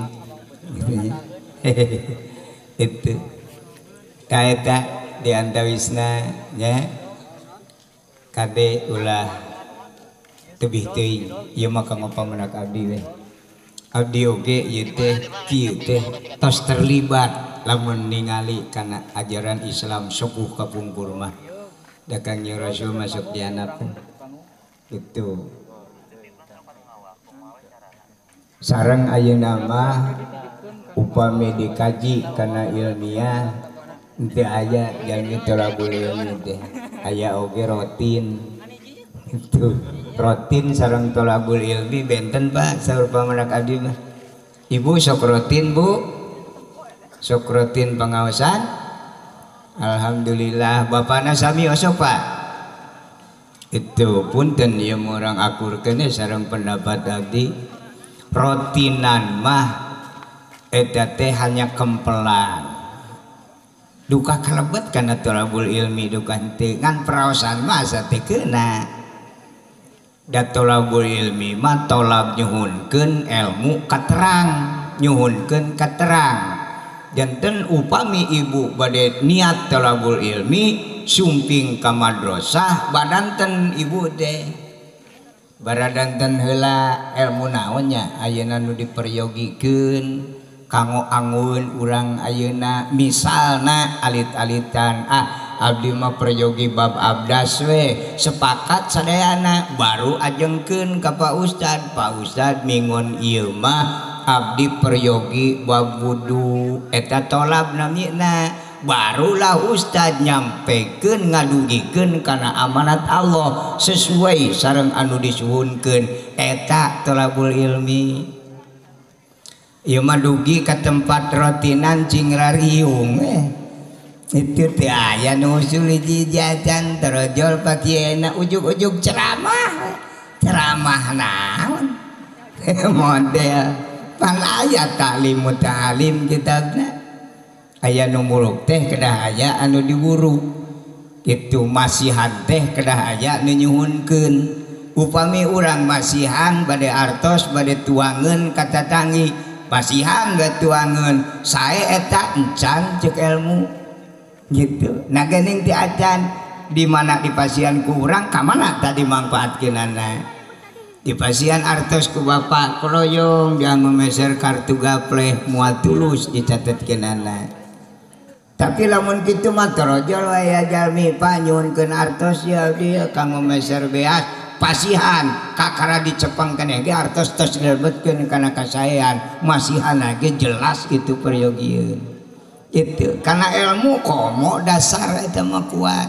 itu kaeta di antawisna nya kade ulah teu tuing ieu mah kanggo pamenak abdi we abdi oge ieu teh kieu teh tos terlibat lamun ningali kana ajaran Islam sukuh kapungkur mah da Kangjeng Rasul masuk di anak itu sareng ayeuna mah upami dikaji kana ilmiah teu aya jalmi tolabul ilmi teh aya oge rotin itu rotin sareng tolabul ilmi benten Pak saur pamanak abdi mah ibu sok rotin Bu sok rutin pengawasan alhamdulillah bapana sami osok Pak itu punten ieu urang akurkeun sareng pendapat abdi rotinan mah eta teh hanya kempelan duka kalebet kana tolabul ilmi duka teu ngan praosan mah satekeuna da tolabul ilmi mah tolab nyuhunkeun ilmu katerang nyuhunkeun katerang janten upami ibu bade niat tolabul ilmi sumping ka madrasah badanten ibu teh baradanten heula ilmu naon nya ayeuna nu diperyogikeun kanggo angun urang ayeuna misalna alit-alitan abdi mah peryogi bab abdas we sepakat sadayana baru ajengkeun ka Pak Ustad mingun ieu mah abdi peryogi bab wudu eta tolab namina barulah Ustad nyampekeun ngadugikeun kana amanat Allah sesuai sareng anu disuhunkeun eta tolabul ilmi ieu mah dugi ka tempat rotinan cing rariung itu teh aya nu usul hiji jajan terojol pakieuna ujug-ujug ceramah naon model pan aya taklim mutalim kitabna aya nu muluk teh kedah aya anu diburu itu masihan teh kedah aya nu nyuhunkeun upami urang masihan bade artos bade tuangeun ka tatangi masihan ge tuangeun sae eta encan ceuk ilmu gitu nah geuning ti acan di mana dipasihan ku urang ka mana tadi manfaatkeunana dipasihan artos ku bapak kroyong dia memeser kartu gapleh mual tulus dicatatkeun anak. Tapi lamun kitu mah torojol wae jalmi panyuhunkeun artos ya dia kang memeser beas pasihan kakara dicepeng keneh ge artos tos dilebetkeun kana kasaean masihan ge jelas kitu peryogian itu karena ilmu komo dasar eta mah kuat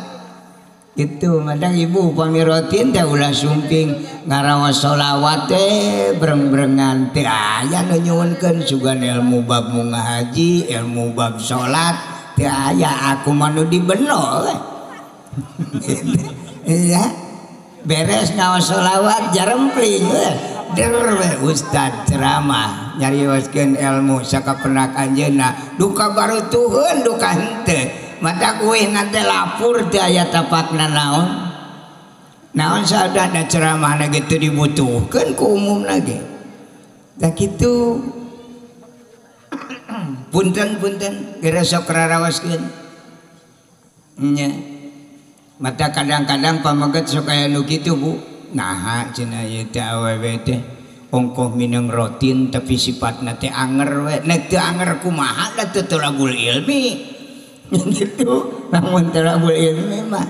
gitu. Madang ibu pamirotin teh ulah sumping ngaraos sholawat teh breng-brengan teh aya nu nyuwunkeun sugan ilmu bab munga haji ilmu bab salat teh aya aku mah nu dibeno iya beres ngaos sholawat jarempling der we ustad ceramah nyarioskeun ilmu sakapenak anjeunna duka barutuheun duka henteu mata kuih nanti lapur teh aya tapakna naon sadana ceramah na gitu dibutuhkeun ku umum lagi da kitu punten geura sok raraoskeun nya mata kadang-kadang pamaget sok aya nu kitu Bu naha cenah ieu teh awewe teh ongkoh mineng rotin tapi sifatna teh anger we nek teu anger kumaha da teu talabul ilmi gitu namun terabul ilmi mah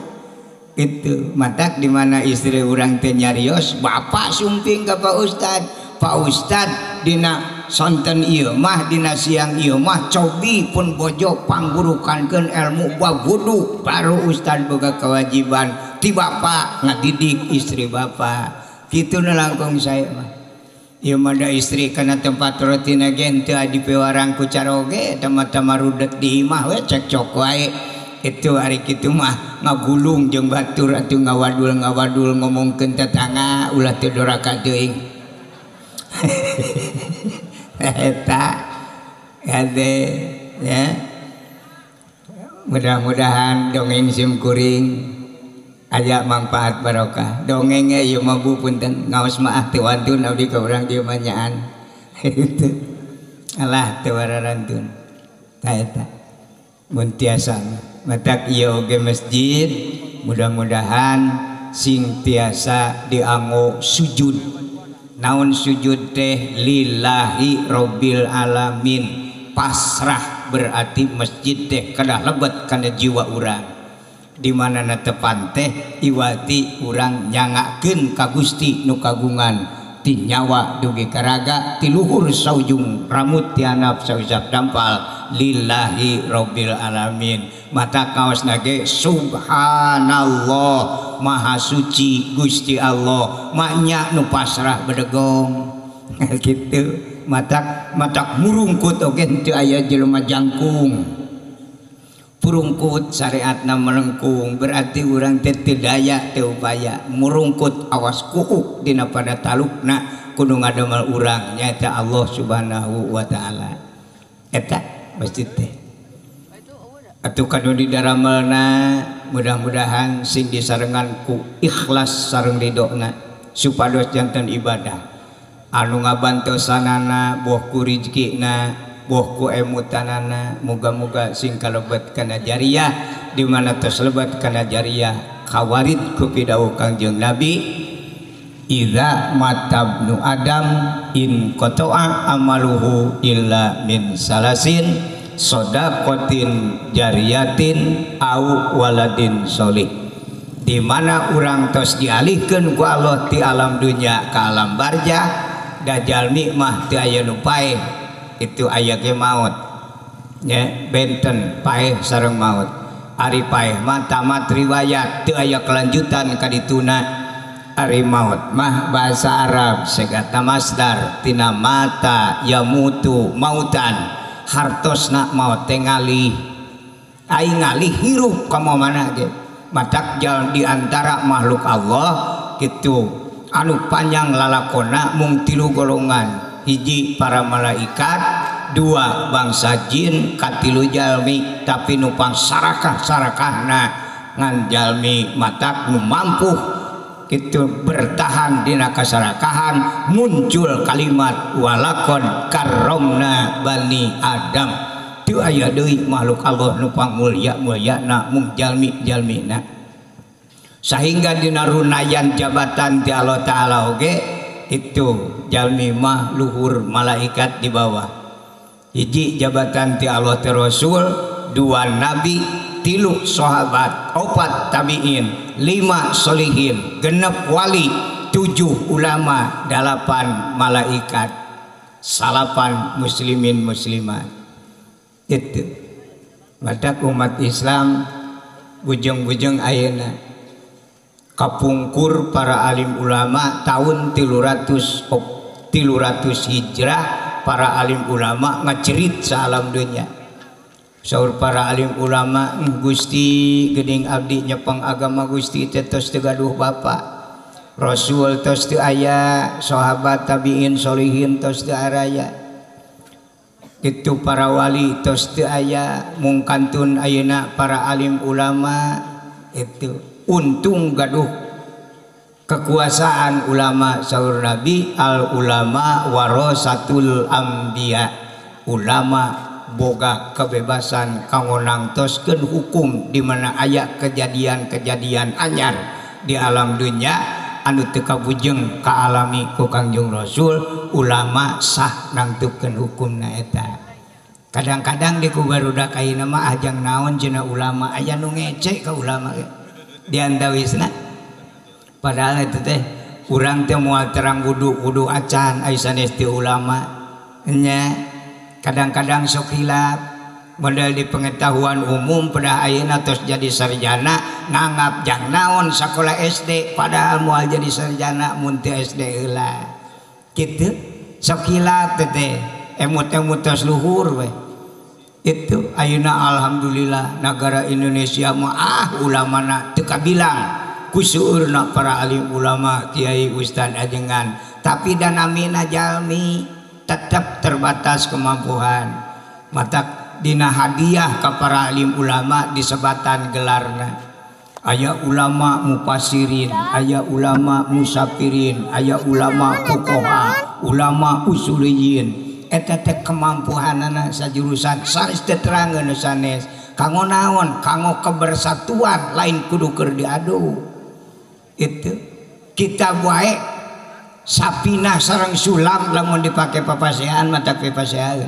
gitu matak di mana istri urang teh nyarios bapak sumping ka Pak Ustad dina sonten ieu mah dina siang ieu mah cobi pun bojo panggurukankeun ilmu bab wudu baru Ustad boga kewajiban ti bapak ngadidik istri bapak kitu na langkung saya mah. Ieu mah da istri kana tempat rotina gen teu dipewarang ku caroge tama-tama rudet di imah we cekcok wae itu hari kitu mah ngagulung jeung batur atuh ngawadul ngomongkeun tetangga ulah teu doraka teuing eta ade ya mudah-mudahan dongeng sim kuring aya manfaat barokah dongengnya ieu mah Bu punten ngaos maaf teu wantun abdi ka urang dieu mah nyaan itu alah teu wararantun ta eta mun tiasa matak ieu oge masjid mudah-mudahan sing tiasa dianggo sujud naon sujud teh lillahi rabbil alamin pasrah berarti masjid teh kada lebet kana jiwa urang di mana na tepan teh iwati urang nyangakeun ka Gusti nu kagungan ti nyawa dugi karaga ti luhur saujung rambut ti hanap sausap dampal lillahi rabbil alamin mata kaosna ge subhanallah maha suci Gusti Allah maknya nu pasrah bedegong gitu matak murungkut oge teu aya jelema jangkung purungkut syariatna melengkung berarti urang teh teu daya teu upaya murungkut awas kuuk dina pada talukna kudu ngadamel urang nyaeta Allah Subhanahu wa taala eta masjid teh atuh kanu didaramelna mudah-mudahan sing disarengan ku ikhlas sareng ridona supados janten ibadah anu ngabantosanana boh ku rizkina boh ku emutanana muga-muga sing kalebet kana jariyah di mana tos lebat kana jariyah kawarid ku pidawuh Kangjeng Nabi idza matabnu adam in qata'a amaluhu illa min salasin shadaqatin jariyatin au waladin sholih di mana urang tos dialihkeun ku Allah ti alam dunya ka alam barzah da jalmi mah teu aya nu paeh itu aya ge maut ya benten paeh sareng maut ari paeh mah tamat riwayat teu aya kelanjutan ka dituna ari maut mah bahasa Arab segata masdar tina mata yamutu mautan hartosna maut teh ngalih ai ngalih hirup ka mana ge matak jal di antara makhluk Allah kitu anu panjang lalakona mung 3 golongan hiji para malaikat dua bangsa jin katilu jalmi tapi nupang sarakah-sarakahna ngan jalmi matak nu mampu kitu bertahan dina kasarakahan muncul kalimat walakon karomna bani Adam teu aya deui makhluk Allah nupang mulya-mulyana mung jalmi-jalmina sehingga dina runayan jabatan ti Allah taala oge itu jalmi mah luhur malaikat di bawah. Hiji jabatan ti Allah ti Rasul, dua nabi, tilu sahabat, opat tabiin, lima solihin, genep wali, tujuh ulama, dalapan malaikat, salapan muslimin muslimat. Itu badak umat Islam bujeng-bujeng ayeuna kapungkur para alim ulama tahun 300 hijrah. Para alim ulama ngacerit sa alam dunia. Saur para alim ulama, Gusti geuning abdi nyepeng agama Gusti teh tos teu gaduh bapa. Rasul tos teu aya, sahabat tabiin solihin tos teu araya. Itu para wali tos teu aya, mung kantun ayeuna para alim ulama itu untung gaduh kekuasaan ulama. Saur Nabi, al ulama warasatul anbiya, ulama boga kebebasan kanggo nangtoskeun hukum di mana aya kejadian-kejadian anyar di alam dunia anu teu kabujeng kaalami ku Kangjeng Rasul. Ulama sah nangtukeun hukumna eta. Kadang-kadang di ku barudak ayeuna mah ajang naon cenah ulama, aya nu ngece ka ulama di antawisna. Padahal itu teh urang teh moal terang wudu acan aya sanes ti ulama nya. Kadang-kadang sok hilap model di pengetahuan umum pada ayeuna tos jadi sarjana nganggap jang naon sakola SD padahal moal jadi sarjana mun teu SD heula. Kitu sok hilap teh emut-emut tos luhur we. Itu ayeuna alhamdulillah negara Indonesia mah ulamana teu kabilang kusuurna para alim ulama kiai ustad ajengan, tapi danamina jalmi tetap terbatas kemampuan. Matak dina hadiah ka para alim ulama disebatan gelarna. Aya ulama mufasirin, aya ulama musafirin, aya ulama fuqaha, ulama usuliyin. Eta teh kemampuanana sajurusan sanes teh terangeun sanes. Kanggo naon? Kanggo kebersatuan, lain kudu keur diadu. Itu kita wae sapinah sareng sulam lamun dipake papasehan mata papasehan.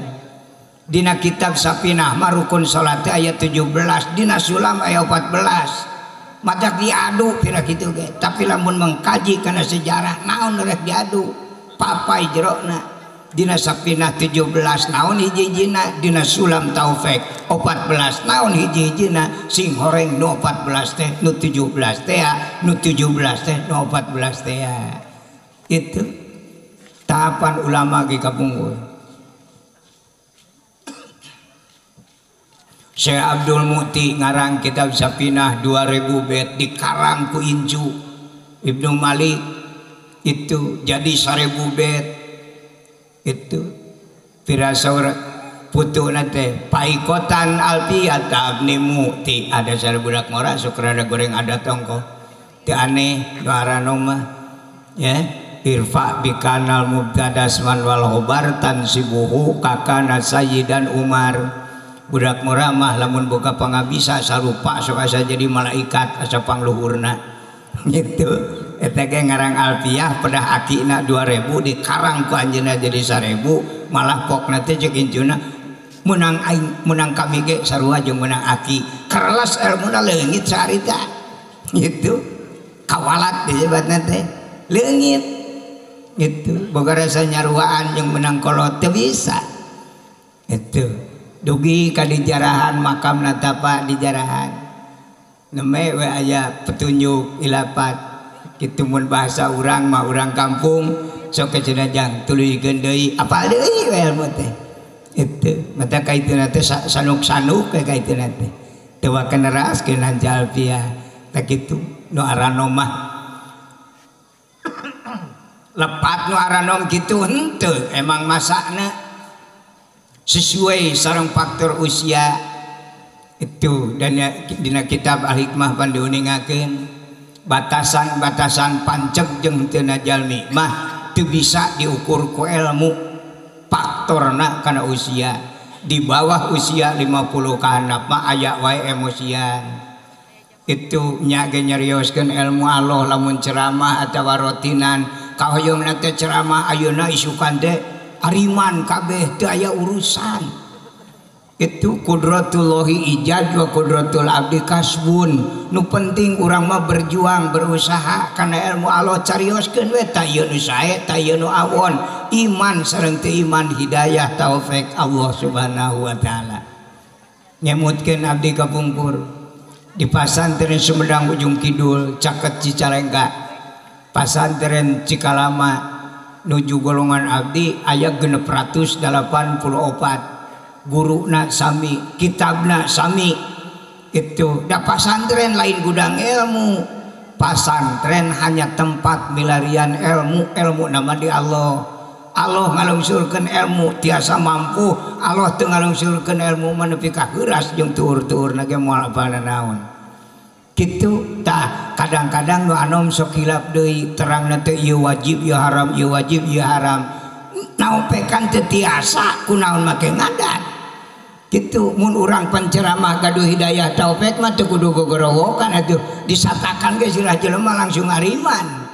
Dina kitab sapinah mah rukun salat ayat 17, dina sulam ayat 14. Mata diadu pira kitu ge. Tapi lamun mengkaji kana sejarah naon rek diadu? Papai jerona. Dina sapinah 17 naon hiji-hijina, dina sulam taufik 14 naon hiji-hijina, sing horeng nu 14 teh nu 17 teh nu 17 teh nu 14 teh. Itu tahapan ulama ge kapungkur. Syekh Abdul Muti ngarang kitab sapinah 2000 bait dikarang ku Inju Ibnu Malik itu jadi 1000 bait. Itu pirasaur putu nate paikotan alfiyat abni muti ada sare budak ngora sukrada goreng ada tongko teu aneh nuarana mah ya irfa bikanal mubtadas man wal khobar tansibuhu kakana sayyidan Umar. Budak ngora mah lamun boga pangabisa sarupa sok asa jadi malaikat asa pangluhurna gitu. Eta ge ngarang alfiyah pada akina 2000 dikarang ku anjeunna jadi 1000 malah pokna teh jeung injuna menang aing menang kami ge sarua jeung menang aki kerelas ilmuna leungit saarita gitu kawalat disebutna teh leungit gitu boga rasa nyaruaan jeung menang kolot teu bisa itu dugi ka dijarahan makam natapa dijarahan neme we aya petunjuk ilapat kitu mun bahasa urang mah urang kampung sok kecenajang tuluykeun deui apal deui we ilmu teh itu mata kaituna teh sanuk-sanuk ka kaituna teh teu wae neraskeun hancal alfiyah tah kitu nu aranom mah lepat nu aranom kitu henteu emang masakna sesuai sareng faktor usia itu dan dina kitab Al-Hikmah pandiuningakeun batasan-batasan panceg jeung teu jalmi mah teu bisa diukur ku ilmu faktorna kana usia. Di bawah usia 50 ka handap mah aya wae emosian. Itu nya ge nyarioskeun ilmu Allah lamun ceramah atawa rotinan kahoyongna teh ceramah ayeuna isukan teh ariman kabeh teu aya urusan. Itu kudratullahi ijad wa kudratul abdi kasbun. Nu penting urang mah berjuang berusaha karena ilmu Allah carioskeun we ta ieu nu sae ta ieu nu awon iman sareng teu iman hidayah taufik Allah subhanahu wa taala. Nyemutkeun abdi kapungkur di pasantren Sumedang Ujung Kidul caket Cicalengka pasantren Cikalama nuju golongan abdi aya 684 guruna sami, kitabna sami. Itu da pasantren lain gudang ilmu, pasantren hanya tempat milarian ilmu, ilmu nama di Allah. Allah ngalungsurkeun ilmu tiasa mampu, Allah teu ngalungsurkeun ilmu manepi ka heuras jeung tuur-tuurna ge moal apana naon. Kitu tah kadang-kadang nu anom sok hilap deui terangna teh ieu wajib ieu haram ieu wajib ieu haram. Naopekan teu tiasa kunaon make ngadat. Gitu mun urang penceramah gaduh hidayah taufik mah teu kudu gogorowokan atuh disatakan ge sirah jelema langsung ariman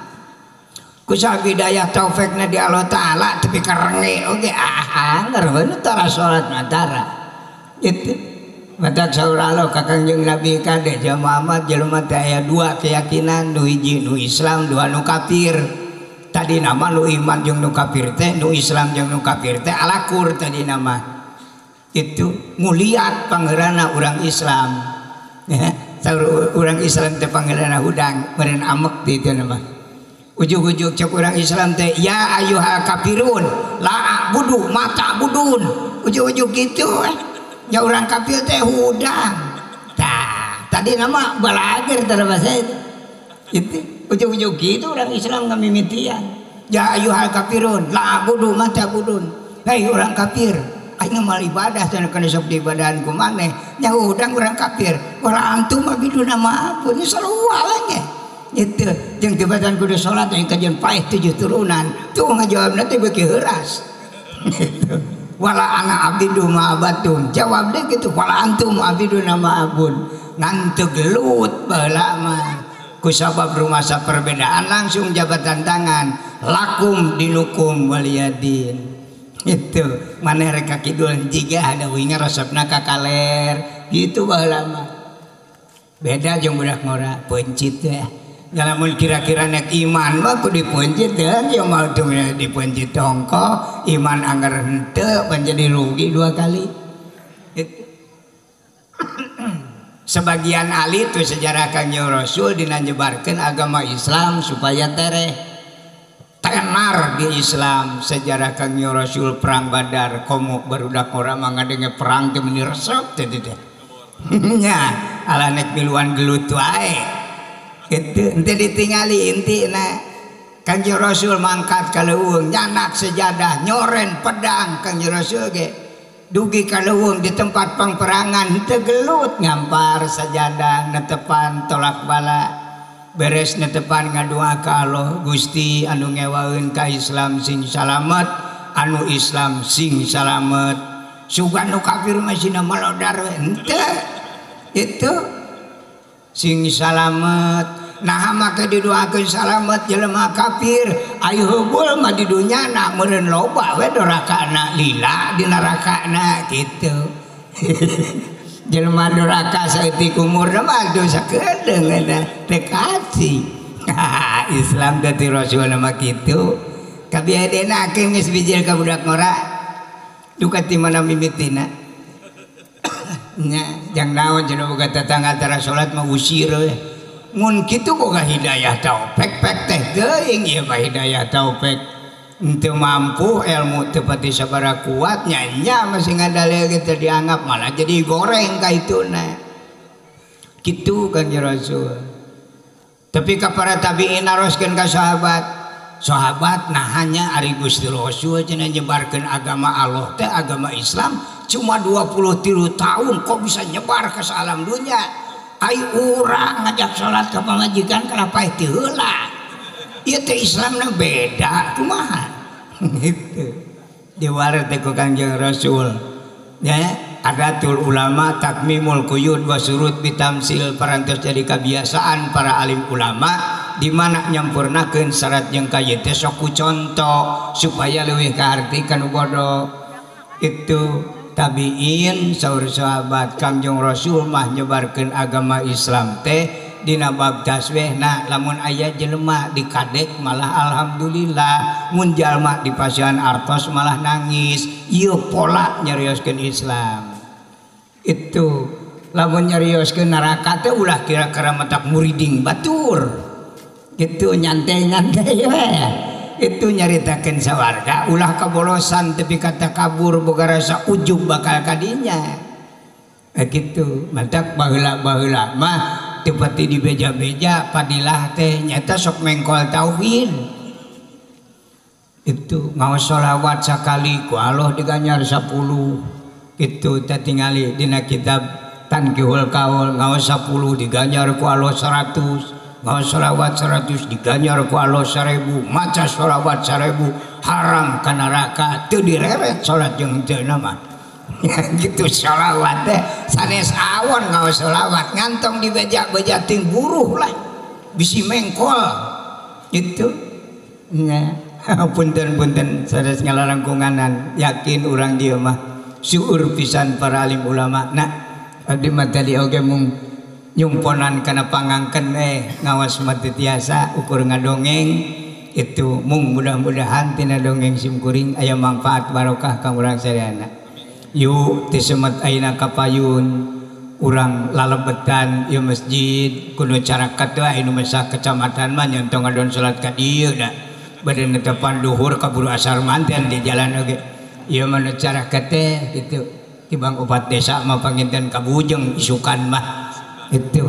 ku sabab hidayah taufikna di Allah taala tapi karenge oge ngareueun tara salat matara itu matak saur Allah ka Kangjeng Nabi kade jamaah Muhammad jelema teh aya dua keyakinan nu hiji nu Islam dua nu kafir tadi nama nu iman jeung nu kafir teh nu Islam jeung nu kafir teh alakur tadi nama itu nguliat pangeurana urang Islam ya saur urang Islam teh pangeurana hudang meureun amek di dieu mah ujug-ujug cek urang Islam teh ya ayyuhal kafirun la a'budu ma ta'budun ujug-ujug kitu nya urang kafir teh hudang tah tadi nama balager tara bahasa itu ujug-ujug kitu urang Islam ngamimitian ya ayyuhal kafirun la a'budu ma ta'budun hei urang kafir aing mal ibadah cenah kana sok diibadahan ku maneh nya udang urang kafir wala antum abiduna ma'abun sarua we itu jeung tibatan kudu salat yang kajian paeh 7 turunan tuh ngajawabna teh beuki heuras wala ana abidu ma'abatum jawab deui kitu wala antum abiduna ma'abun ngan teu gelut baheula mah ku sabab rumasa perbedaan langsung jabatan tangan lakum dinukum waliyadin itu maneh rek kidul jiga ada winga resepna kakaler gitu baheula mah beda jeung budak ngora pencit ya ngalamun kira-kira nek iman mah kudu dipencit teh ya mau teu dipencit tongko iman anggar henteu menjadi rugi 2 kali sebagian ahli itu sejarah Kangjeng Rasul dina nyebarkeun agama Islam supaya tereh tenar di Islam sejarah Kangjeng Rasul perang Badar komo barudak orang mangadenge perang teh meuni resep teh teh nya ala nek miluan gelut wae kitu henteu ditingali intina Kangjeng Rasul mangkat ka leuweung nyanak sejadah nyoren pedang Kangjeng Rasul ge dugi ka leuweung di tempat pangperangan henteu gelut ngampar sajadah netepan tolak bala beres netepan ngadua ka Allah Gusti anu ngewaeun ka Islam sing salamet anu Islam sing salamet sugan nu kafir mah sina malodar henteu itu sing salamet nah maka didoakeun salamet jelema kafir aya heubul mah di dunyana meureun loba we dorakana lila di nerakana kitu jelema duraka saeutik umurna mah dosa kedeung eta teu kasih Islam dadi Rasul mah kitu kabiadena ake geus bijil ka budak ngora duka ti mana mimitina nya jang naon cenah boga tetangga antara salat mah usir we mun kitu boga hidayah taufik pek teh teuing ieu mah hidayah taufik henteu mampu ilmu teu pati sabaraha kuat nya masih ngadalil kita dianggap malah jadi goreng ka ituna kitu Kanjeng Rasul tapi ka para tabiin naroskeun ka sahabat nah hanya ari Gusti Rasul cenah nyebarkeun agama Allah teh agama Islam cuma 23 tahun kok bisa nyebar ke salam dunia ai urang ngajak salat ka pamajikan kenapa teu heula ieu teh Islamna beda kumaha gitu diwaris teh ku Kanjeng Rasul ya adatul ulama takmimul quyud wa surut bitamsil parantos jadi kebiasaan para alim ulama di mana nyampurnakeun syarat jeung kayeu teh sok ku contoh supaya leuwih kaartikeun bodoh itu tabiin saur sahabat Kangjeng Rasul mah nyebarkeun agama Islam teh dina bab tasbihna lamun aya jelema dikadek malah alhamdulillah mun jalma di pasian artos malah nangis ieu pola nyarioskeun Islam itu lamun nyarioskeun neraka teh ulah kira-kira matak muriding batur gitu nyantai-nyantai we itu nyaritakeun sawarga ulah kabolosan tapi kata kabur boga rasa ujub bakal kadinya gitu matak baheula-baheula mah tepati di beja-beja padilah teh nyata sok mengkol tauhid itu ngaos sholawat sakali ku Allah diganyar 10 itu teh tingali dina kitab Tanqihul Qaul ngaos 10 diganyar ku Allah 100 ngaos sholawat 100 diganyar ku Allah 1000 maca sholawat 1000 haram ka neraka teu direret salat jeung teu mah gitu sholawat teh sanes awon ngaos sholawat ngantong di beja-beja ting buruh lah bisi mengkol itu nya punten-punten sanes ngalarangkunganan yakin urang dieu mah syukur pisan para alim ulama nah abdi mah tadi oge mung nyumponan kana pangangkeun ngawas mah teu tiasa ukur ngadongeng itu mung mudah-mudahan tina dongeng simkuring aya manfaat barokah ka urang sadayana yuk tisemet aina kapayun urang lalebetan ieu masjid kudu carakat wae anu masa kecamatan mah nyontong ngadon salat ka dieu da bade netepan duhur kaburu asar manten di jalan oge ieu mah carakat teh kitu tibang obat desa mah panginten kabujeng isukan mah itu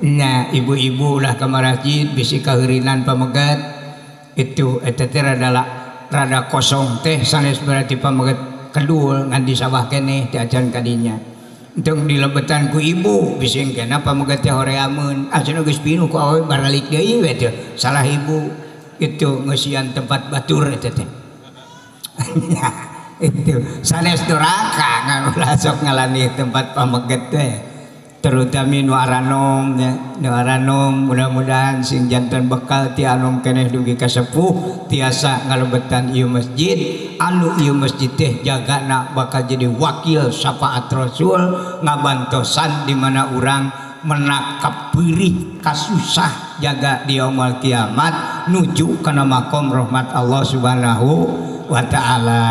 nya ibu-ibu ulah ka masjid bisi kaheurinan pamegat itu eta teh rada kosong teh sanes berarti pamegat kedul ngan di sawah keneh diajan kadinya entong dilebetan ku ibu bising kena pamegat teh horeameun asana geus pinuh ku awewe baralik deui we teh salah ibu itu ngeusian tempat batur eta teh itu sanes duraka nganulah sok ngalani tempat pamegat teh terutama nu aranom ya nu aranom mudah-mudahan sing janten bekal ti anom keneh dugi ka sepuh tiasa ngalebetan ieu masjid anu ieu masjid teh jagana bakal jadi wakil syafaat Rasul ngabantosan di mana urang menakap pirih kasusah jaga di yaumul kiamat nuju kana makom rahmat Allah Subhanahu wa ta'ala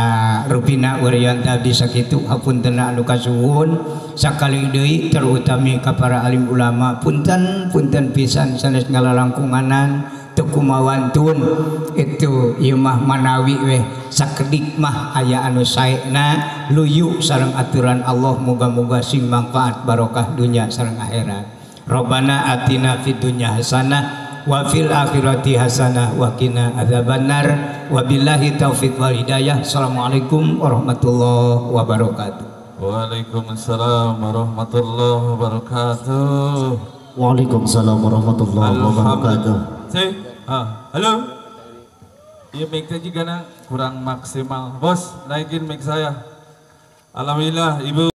rupina urian tadi sakitu hapuntenna anu kasuhun sakali deui terutami ka para alim ulama punten pisan sanes ngalalangkunganan teu kumawantun itu ieu mah manawi we sakedik mah aya anu saena luyu sareng aturan Allah moga-moga sing manfaat barokah dunya sareng akhirat Rabbana atina fid dunya hasanah wa fil akhirati hasanah wa qina adzabannar wabillahi taufiq wal hidayah. Assalamualaikum warahmatullahi wabarakatuh. Waalaikumsalam warahmatullahi wabarakatuh. Waalaikumsalam warahmatullahi wabarakatuh. Halo. Iya mic teh juga kurang maksimal. Bos, naikin mic saya. Alhamdulillah Ibu